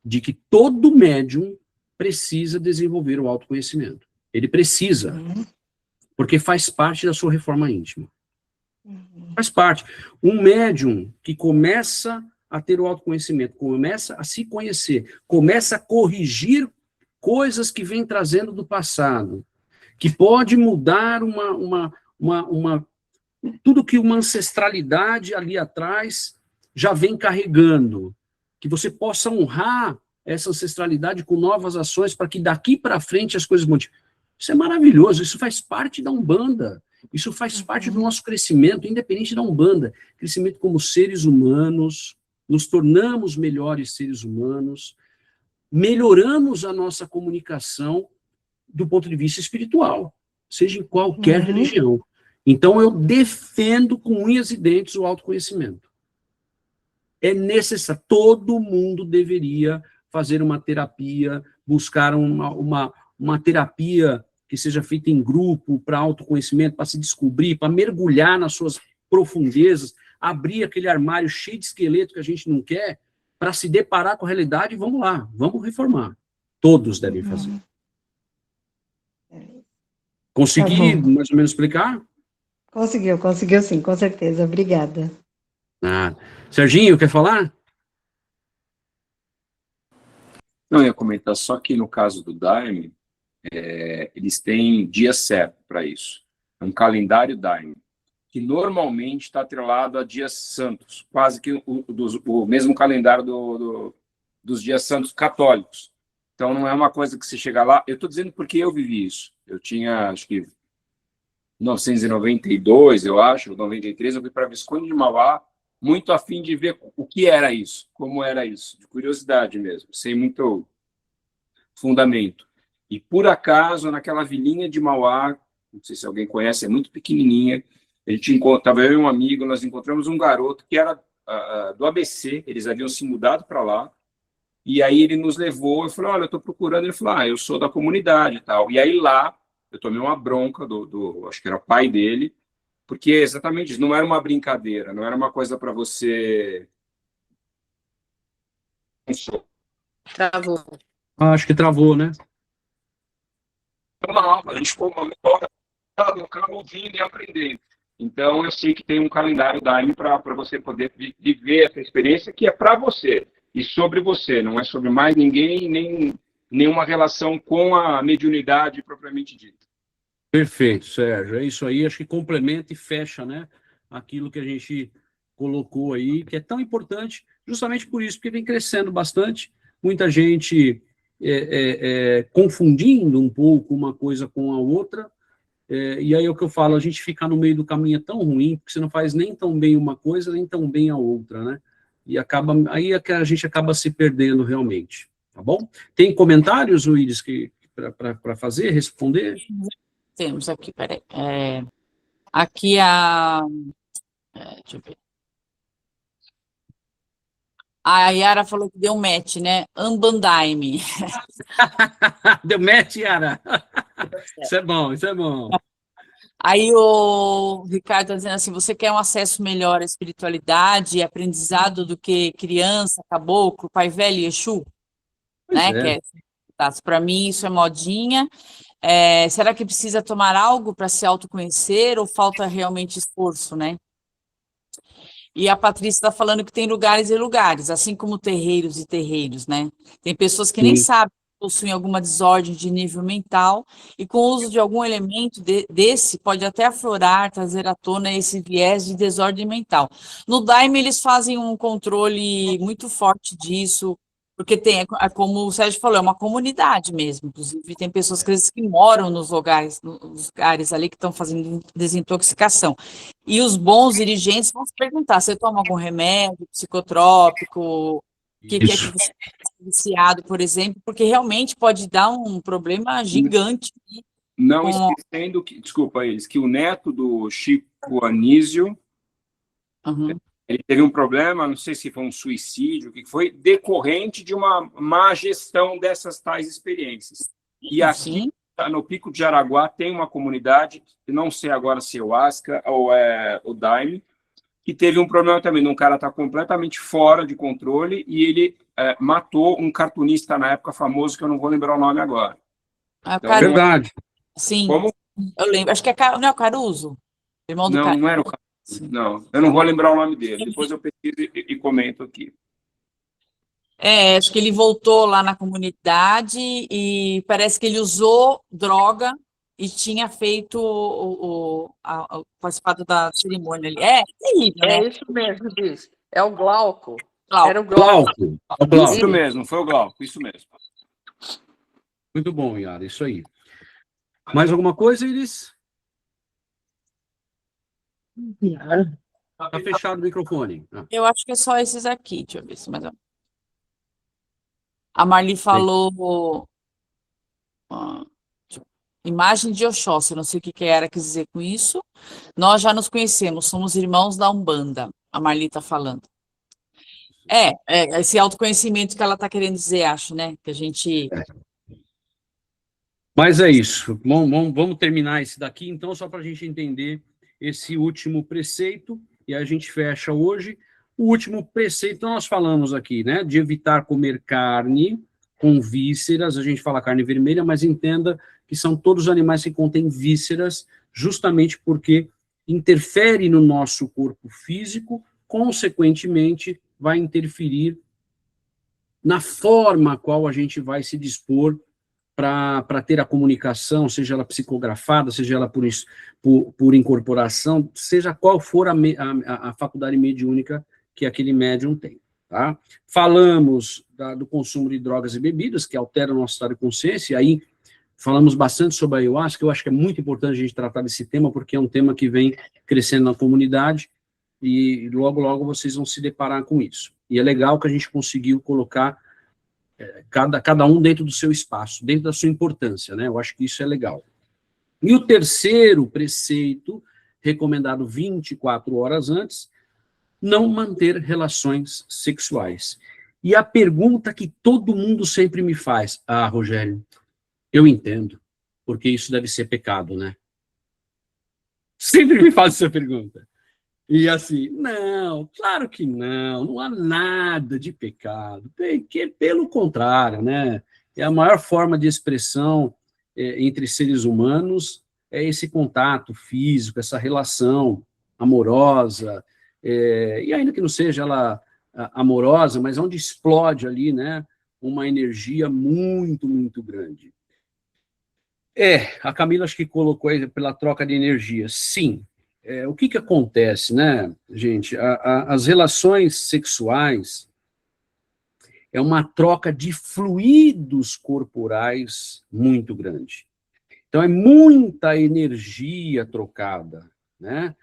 de que todo médium precisa desenvolver o autoconhecimento. Ele precisa, porque faz parte da sua reforma íntima. Faz parte. Um médium que começa a ter o autoconhecimento, começa a se conhecer, começa a corrigir coisas que vem trazendo do passado, que pode mudar tudo que uma ancestralidade ali atrás já vem carregando, que você possa honrar essa ancestralidade com novas ações para que daqui para frente as coisas mudem. Isso é maravilhoso, isso faz parte da Umbanda, isso faz parte do nosso crescimento, independente da Umbanda, crescimento como seres humanos, nos tornamos melhores seres humanos, melhoramos a nossa comunicação do ponto de vista espiritual, seja em qualquer religião. Então, eu defendo com unhas e dentes o autoconhecimento. É necessário, todo mundo deveria fazer uma terapia, buscar uma terapia que seja feita em grupo, para autoconhecimento, para se descobrir, para mergulhar nas suas profundezas, abrir aquele armário cheio de esqueleto que a gente não quer, para se deparar com a realidade, vamos lá, vamos reformar. Todos devem fazer. Consegui mais ou menos explicar? Conseguiu sim, com certeza. Obrigada. Serginho, quer falar? Não, eu ia comentar só que no caso do Daime, eles têm dia certo para isso. É um calendário Daime, que normalmente está atrelado a dias santos, quase que o mesmo calendário dos dias santos católicos. Então, não é uma coisa que você chega lá... Eu estou dizendo porque eu vivi isso. Eu tinha, acho que, 1992, eu acho, 93, eu fui para Visconde de Mauá, muito a fim de ver o que era isso, como era isso, de curiosidade mesmo, sem muito fundamento. E, por acaso, naquela vilinha de Mauá, não sei se alguém conhece, é muito pequenininha, a gente estava eu e um amigo, nós encontramos um garoto que era do ABC, eles haviam se mudado para lá, e aí ele nos levou, eu falei, olha, eu estou procurando, ele falou, eu sou da comunidade e tal. E aí lá, eu tomei uma bronca acho que era o pai dele, porque exatamente isso, não era uma brincadeira, não era uma coisa para você... Travou. Acho que travou, né? Não, a gente ficou uma hora no carro ouvindo e aprendendo. Então, eu sei que tem um calendário Daime para você poder viver essa experiência que é para você e sobre você, não é sobre mais ninguém, nem nenhuma relação com a mediunidade propriamente dita. Perfeito, Sérgio. É isso aí, acho que complementa e fecha, né, aquilo que a gente colocou aí, que é tão importante, justamente por isso, porque vem crescendo bastante, muita gente confundindo um pouco uma coisa com a outra, e aí é o que eu falo, a gente ficar no meio do caminho é tão ruim, porque você não faz nem tão bem uma coisa, nem tão bem a outra, né? E aí é que a gente acaba se perdendo realmente, tá bom? Tem comentários, Luiz, para fazer, responder? Temos aqui, peraí. Aqui deixa eu ver. A Yara falou que deu match, né? Ambandaime. Deu match, Yara? Isso é bom, isso é bom. Aí o Ricardo está dizendo assim, você quer um acesso melhor à espiritualidade e aprendizado do que criança, caboclo, pai velho e Exu? Né? Para mim isso é modinha. Será que precisa tomar algo para se autoconhecer ou falta realmente esforço, né? E a Patrícia está falando que tem lugares e lugares, assim como terreiros e terreiros, né? Tem pessoas que nem sabem que possuem alguma desordem de nível mental e com o uso de algum elemento desse pode até aflorar, trazer à tona esse viés de desordem mental. No Daime eles fazem um controle muito forte disso, porque como o Sérgio falou, é uma comunidade mesmo, inclusive tem pessoas que moram nos lugares ali que estão fazendo desintoxicação. E os bons dirigentes vão se perguntar, você toma algum remédio psicotrópico, que é que você está viciado, por exemplo, porque realmente pode dar um problema gigante. Não esquecendo que, desculpa eles, que o neto do Chico Anísio, ele teve um problema, não sei se foi um suicídio, o que foi, decorrente de uma má gestão dessas tais experiências. E aqui, no Pico de Jaraguá, tem uma comunidade, não sei agora se é o Asca ou é o Daime, que teve um problema também. Um cara está completamente fora de controle e ele matou um cartunista na época famoso, que eu não vou lembrar o nome agora. Então, verdade. Sim, como? Eu lembro. Acho que não é o Caruso? Irmão do Caruso. Não era o Caruso. Não, eu não vou lembrar o nome dele. Depois eu pesquiso e comento aqui. Acho que ele voltou lá na comunidade e parece que ele usou droga e tinha feito participado da cerimônia ali. É terrível, né? É isso mesmo, diz. É o Glauco. Glauco. Era o Glauco. Glauco. Isso mesmo, foi o Glauco, isso mesmo. Muito bom, Yara, isso aí. Mais alguma coisa, Iris? Tá fechado o microfone. Eu acho que é só esses aqui, deixa eu ver se mais. A Marli falou imagem de Oxóssi, não sei o que era quis dizer com isso. Nós já nos conhecemos, somos irmãos da Umbanda, a Marli está falando. Esse autoconhecimento que ela está querendo dizer, acho, né? Que a gente... Mas é isso. Vamos terminar esse daqui, então, só para a gente entender esse último preceito, e a gente fecha hoje. O último preceito, nós falamos aqui, né, de evitar comer carne com vísceras, a gente fala carne vermelha, mas entenda que são todos os animais que contêm vísceras, justamente porque interfere no nosso corpo físico, consequentemente, vai interferir na forma qual a gente vai se dispor para ter a comunicação, seja ela psicografada, seja ela por incorporação, seja qual for a faculdade mediúnica que aquele médium tem. Tá? Falamos do consumo de drogas e bebidas, que altera o nosso estado de consciência, e aí falamos bastante sobre a ayahuasca, eu acho que é muito importante a gente tratar desse tema, porque é um tema que vem crescendo na comunidade, e logo, logo vocês vão se deparar com isso. E é legal que a gente conseguiu colocar cada um dentro do seu espaço, dentro da sua importância, né? Eu acho que isso é legal. E o terceiro preceito, recomendado 24 horas antes, não manter relações sexuais. E a pergunta que todo mundo sempre me faz, Rogério, eu entendo, porque isso deve ser pecado, né? Sempre me faz essa pergunta. E assim, não, claro que não há nada de pecado, pelo contrário, né? É a maior forma de expressão entre seres humanos, é esse contato físico, essa relação amorosa, e ainda que não seja ela amorosa, mas onde explode ali, né, uma energia muito, muito grande. A Camila acho que colocou aí pela troca de energia, sim. O que acontece, né, gente? As relações sexuais é uma troca de fluidos corporais muito grande. Então, é muita energia trocada, né?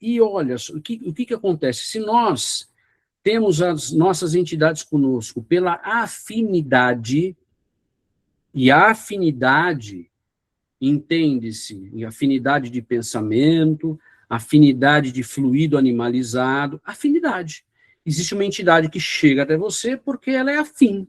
E olha, o que acontece? Se nós temos as nossas entidades conosco pela afinidade, e a afinidade entende-se em afinidade de pensamento, afinidade de fluido animalizado, afinidade. Existe uma entidade que chega até você porque ela é afim.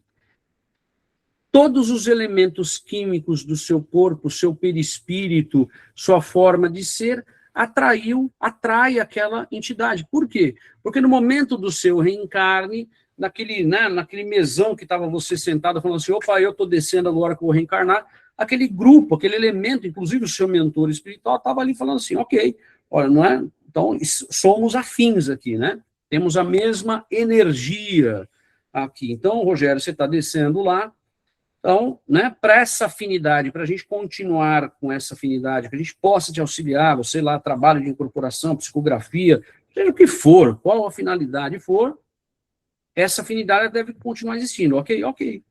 Todos os elementos químicos do seu corpo, seu perispírito, sua forma de ser, atrai aquela entidade. Por quê? Porque no momento do seu reencarne, naquele mesão que estava você sentado, falando assim, opa, eu estou descendo agora que eu vou reencarnar, aquele grupo, aquele elemento, inclusive o seu mentor espiritual, estava ali falando assim, ok, olha, não é? Então, somos afins aqui, né? Temos a mesma energia aqui. Então, Rogério, você está descendo lá, então, né, para essa afinidade, para a gente continuar com essa afinidade, que a gente possa te auxiliar, sei lá, trabalho de incorporação, psicografia, seja o que for, qual a finalidade for, essa afinidade deve continuar existindo, ok.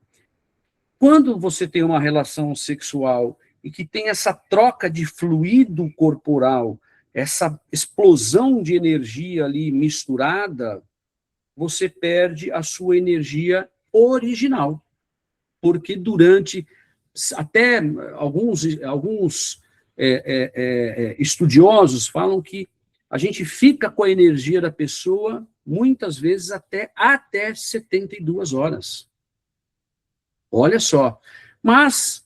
Quando você tem uma relação sexual e que tem essa troca de fluido corporal, essa explosão de energia ali misturada, você perde a sua energia original. Porque durante até alguns estudiosos falam que a gente fica com a energia da pessoa, muitas vezes, até 72 horas. Olha só. Mas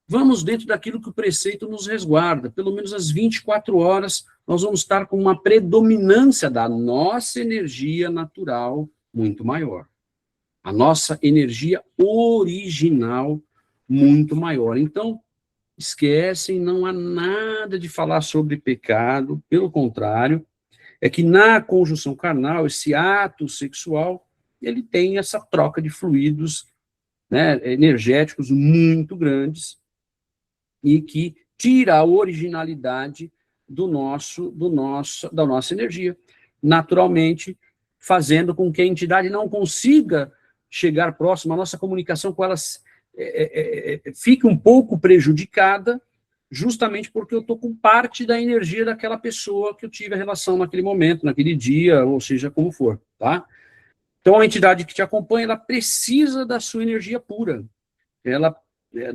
vamos dentro daquilo que o preceito nos resguarda. Pelo menos às 24 horas, nós vamos estar com uma predominância da nossa energia natural muito maior. A nossa energia original muito maior. Então, esquecem, não há nada de falar sobre pecado, pelo contrário, é que na conjunção carnal, esse ato sexual, ele tem essa troca de fluidos, né, energéticos muito grandes e que tira a originalidade da nossa energia, naturalmente fazendo com que a entidade não consiga chegar próximo, a nossa comunicação com elas fique um pouco prejudicada, justamente porque eu estou com parte da energia daquela pessoa que eu tive a relação naquele momento, naquele dia, ou seja, como for, tá? Então, a entidade que te acompanha, ela precisa da sua energia pura,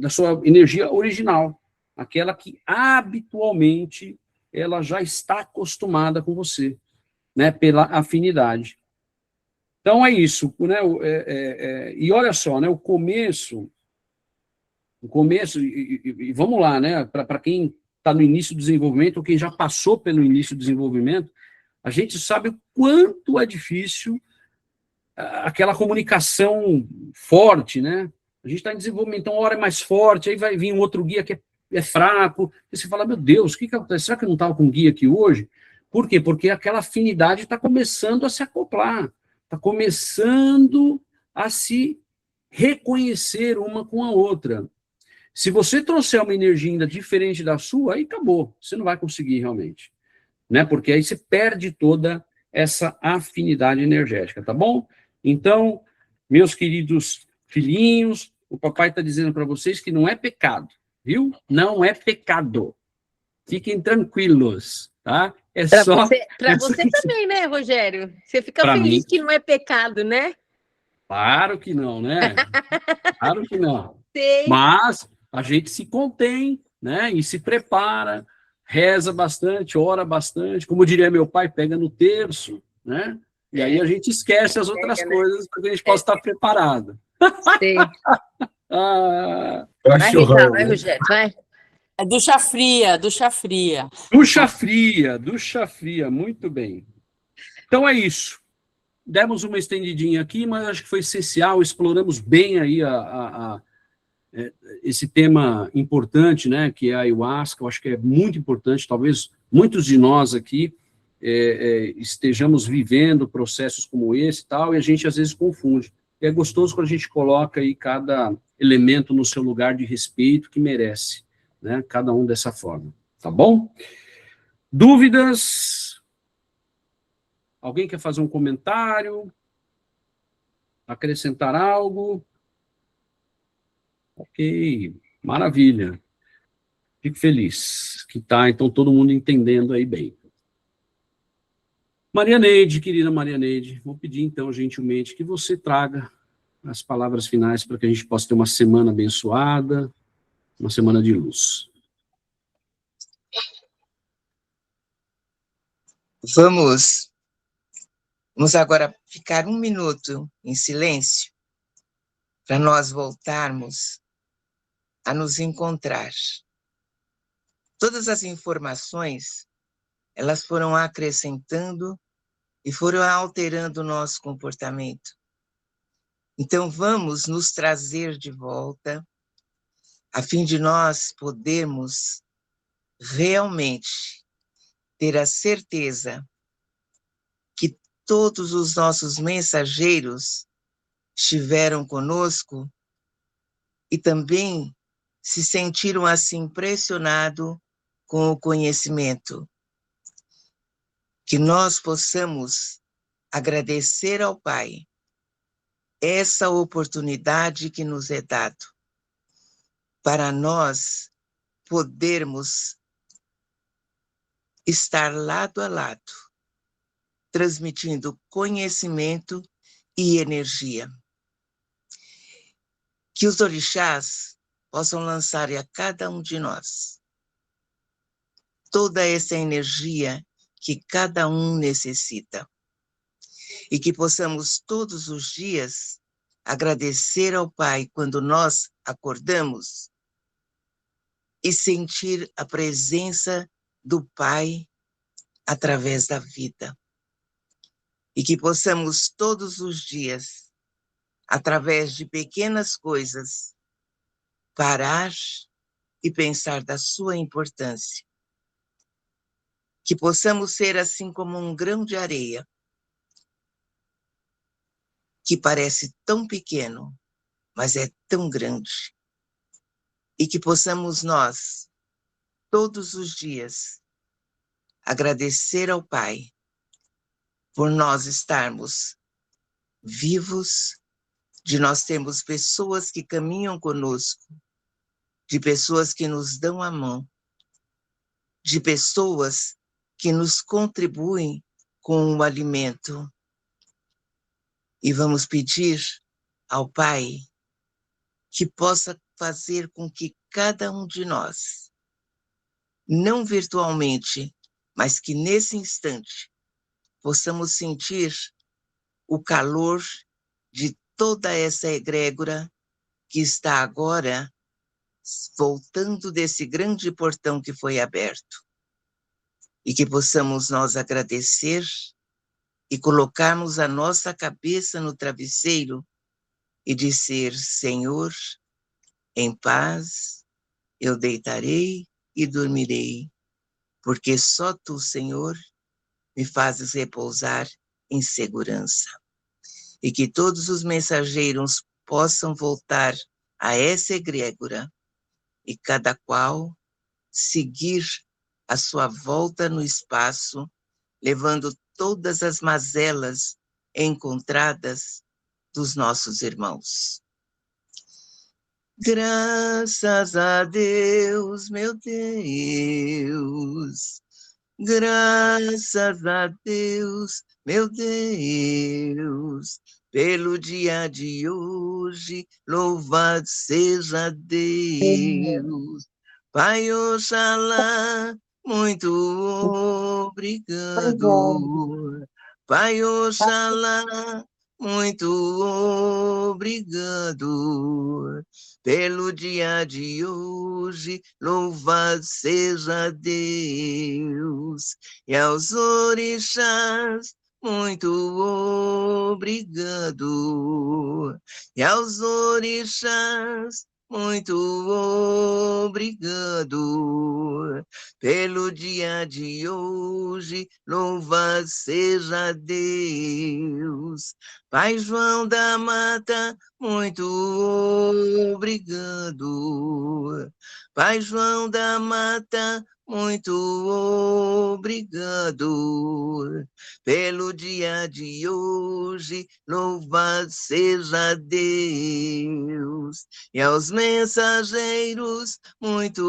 da sua energia original, aquela que habitualmente ela já está acostumada com você, né, pela afinidade. Então, é isso, né, e olha só, né, o começo, e vamos lá, né, para quem está no início do desenvolvimento, ou quem já passou pelo início do desenvolvimento, a gente sabe o quanto é difícil aquela comunicação forte, né? A gente está em desenvolvimento, então uma hora é mais forte, aí vai vir um outro guia que é fraco, e você fala, meu Deus, o que acontece? Será que eu não estava com guia aqui hoje? Por quê? Porque aquela afinidade está começando a se acoplar, está começando a se reconhecer uma com a outra. Se você trouxer uma energia ainda diferente da sua, aí acabou, você não vai conseguir realmente, né? Porque aí você perde toda essa afinidade energética, tá bom? Então, meus queridos filhinhos, o papai está dizendo para vocês que não é pecado, viu? Não é pecado. Fiquem tranquilos, tá? É só... Para você também, né, Rogério? Você fica Pra feliz mim, que não é pecado, né? claro que não, né? Claro que não. Sei. Mas a gente se contém, né? E se prepara, reza bastante, ora bastante. Como diria meu pai, pega no terço, né? E aí a gente esquece as outras coisas para que a gente possa estar preparado. Sei. Ah, Eu Vai acho rezar, vai, Rogério, vai. É ducha fria, ducha fria. ducha fria, muito bem. Então é isso. Demos uma estendidinha aqui, mas acho que foi essencial, exploramos bem aí esse tema importante, né, que é a ayahuasca. Eu acho que é muito importante, talvez muitos de nós aqui estejamos vivendo processos como esse e tal, e a gente às vezes confunde. E é gostoso quando a gente coloca aí cada elemento no seu lugar de respeito que merece, né, cada um dessa forma, tá bom? Dúvidas? Alguém quer fazer um comentário? Acrescentar algo? Ok, maravilha. Fico feliz que está, então, todo mundo entendendo aí bem. Maria Neide, querida Maria Neide, vou pedir, então, gentilmente, que você traga as palavras finais para que a gente possa ter uma semana abençoada, uma semana de luz. Vamos agora ficar um minuto em silêncio para nós voltarmos a nos encontrar. Todas as informações, elas foram acrescentando e foram alterando o nosso comportamento. Então, vamos nos trazer de volta, a fim de nós podermos realmente ter a certeza que todos os nossos mensageiros estiveram conosco e também se sentiram assim impressionados com o conhecimento. Que nós possamos agradecer ao Pai essa oportunidade que nos é dado para nós podermos estar lado a lado, transmitindo conhecimento e energia. Que os orixás possam lançar a cada um de nós toda essa energia que cada um necessita. E que possamos todos os dias agradecer ao Pai quando nós acordamos e sentir a presença do Pai através da vida. E que possamos todos os dias, através de pequenas coisas, parar e pensar da sua importância. Que possamos ser assim como um grão de areia, que parece tão pequeno, mas é tão grande. E que possamos nós, todos os dias, agradecer ao Pai por nós estarmos vivos, de nós termos pessoas que caminham conosco, de pessoas que nos dão a mão, de pessoas que nos contribuem com o alimento. E vamos pedir ao Pai que possa fazer com que cada um de nós, não virtualmente, mas que nesse instante, possamos sentir o calor de toda essa egrégora que está agora voltando desse grande portão que foi aberto. E que possamos nós agradecer e colocarmos a nossa cabeça no travesseiro e dizer: Senhor, em paz eu deitarei e dormirei, porque só Tu, Senhor, me fazes repousar em segurança. E que todos os mensageiros possam voltar a essa egrégora e cada qual seguir a sua volta no espaço, levando todas as mazelas encontradas dos nossos irmãos. Graças a Deus, meu Deus. Graças a Deus, meu Deus, pelo dia de hoje, louvado seja Deus. Pai Oxalá, muito obrigado. Pai Oxalá, muito obrigado. Pelo dia de hoje, louvado seja Deus. E aos orixás, muito obrigado. E aos orixás, muito obrigado. Pelo dia de hoje, louvado seja Deus. Pai João da Mata, muito obrigado. Pai João da Mata, muito obrigado. Pelo dia de hoje, louvado seja Deus. E aos mensageiros, muito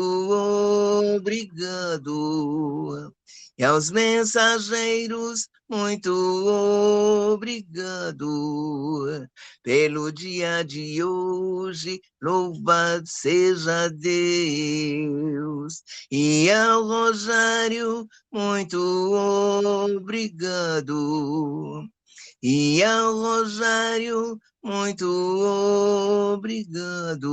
obrigado. E aos mensageiros, muito obrigado. Pelo dia de hoje, louvado seja Deus. E ao Rosário, muito obrigado. E ao Rosário, muito obrigado.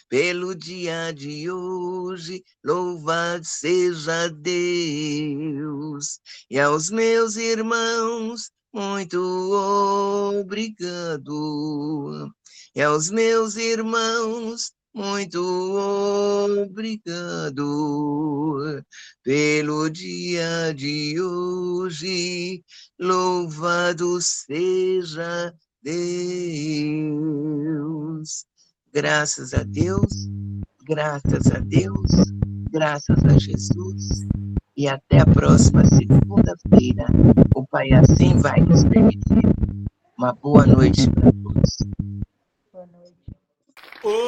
Pelo dia de hoje, louvado seja Deus. E aos meus irmãos, muito obrigado. E aos meus irmãos, muito obrigado. Pelo dia de hoje, louvado seja Deus. Graças a Deus, graças a Deus, graças a Jesus. E até a próxima segunda-feira. O Pai assim vai nos permitir. Uma boa noite para todos. Boa noite. Ogum,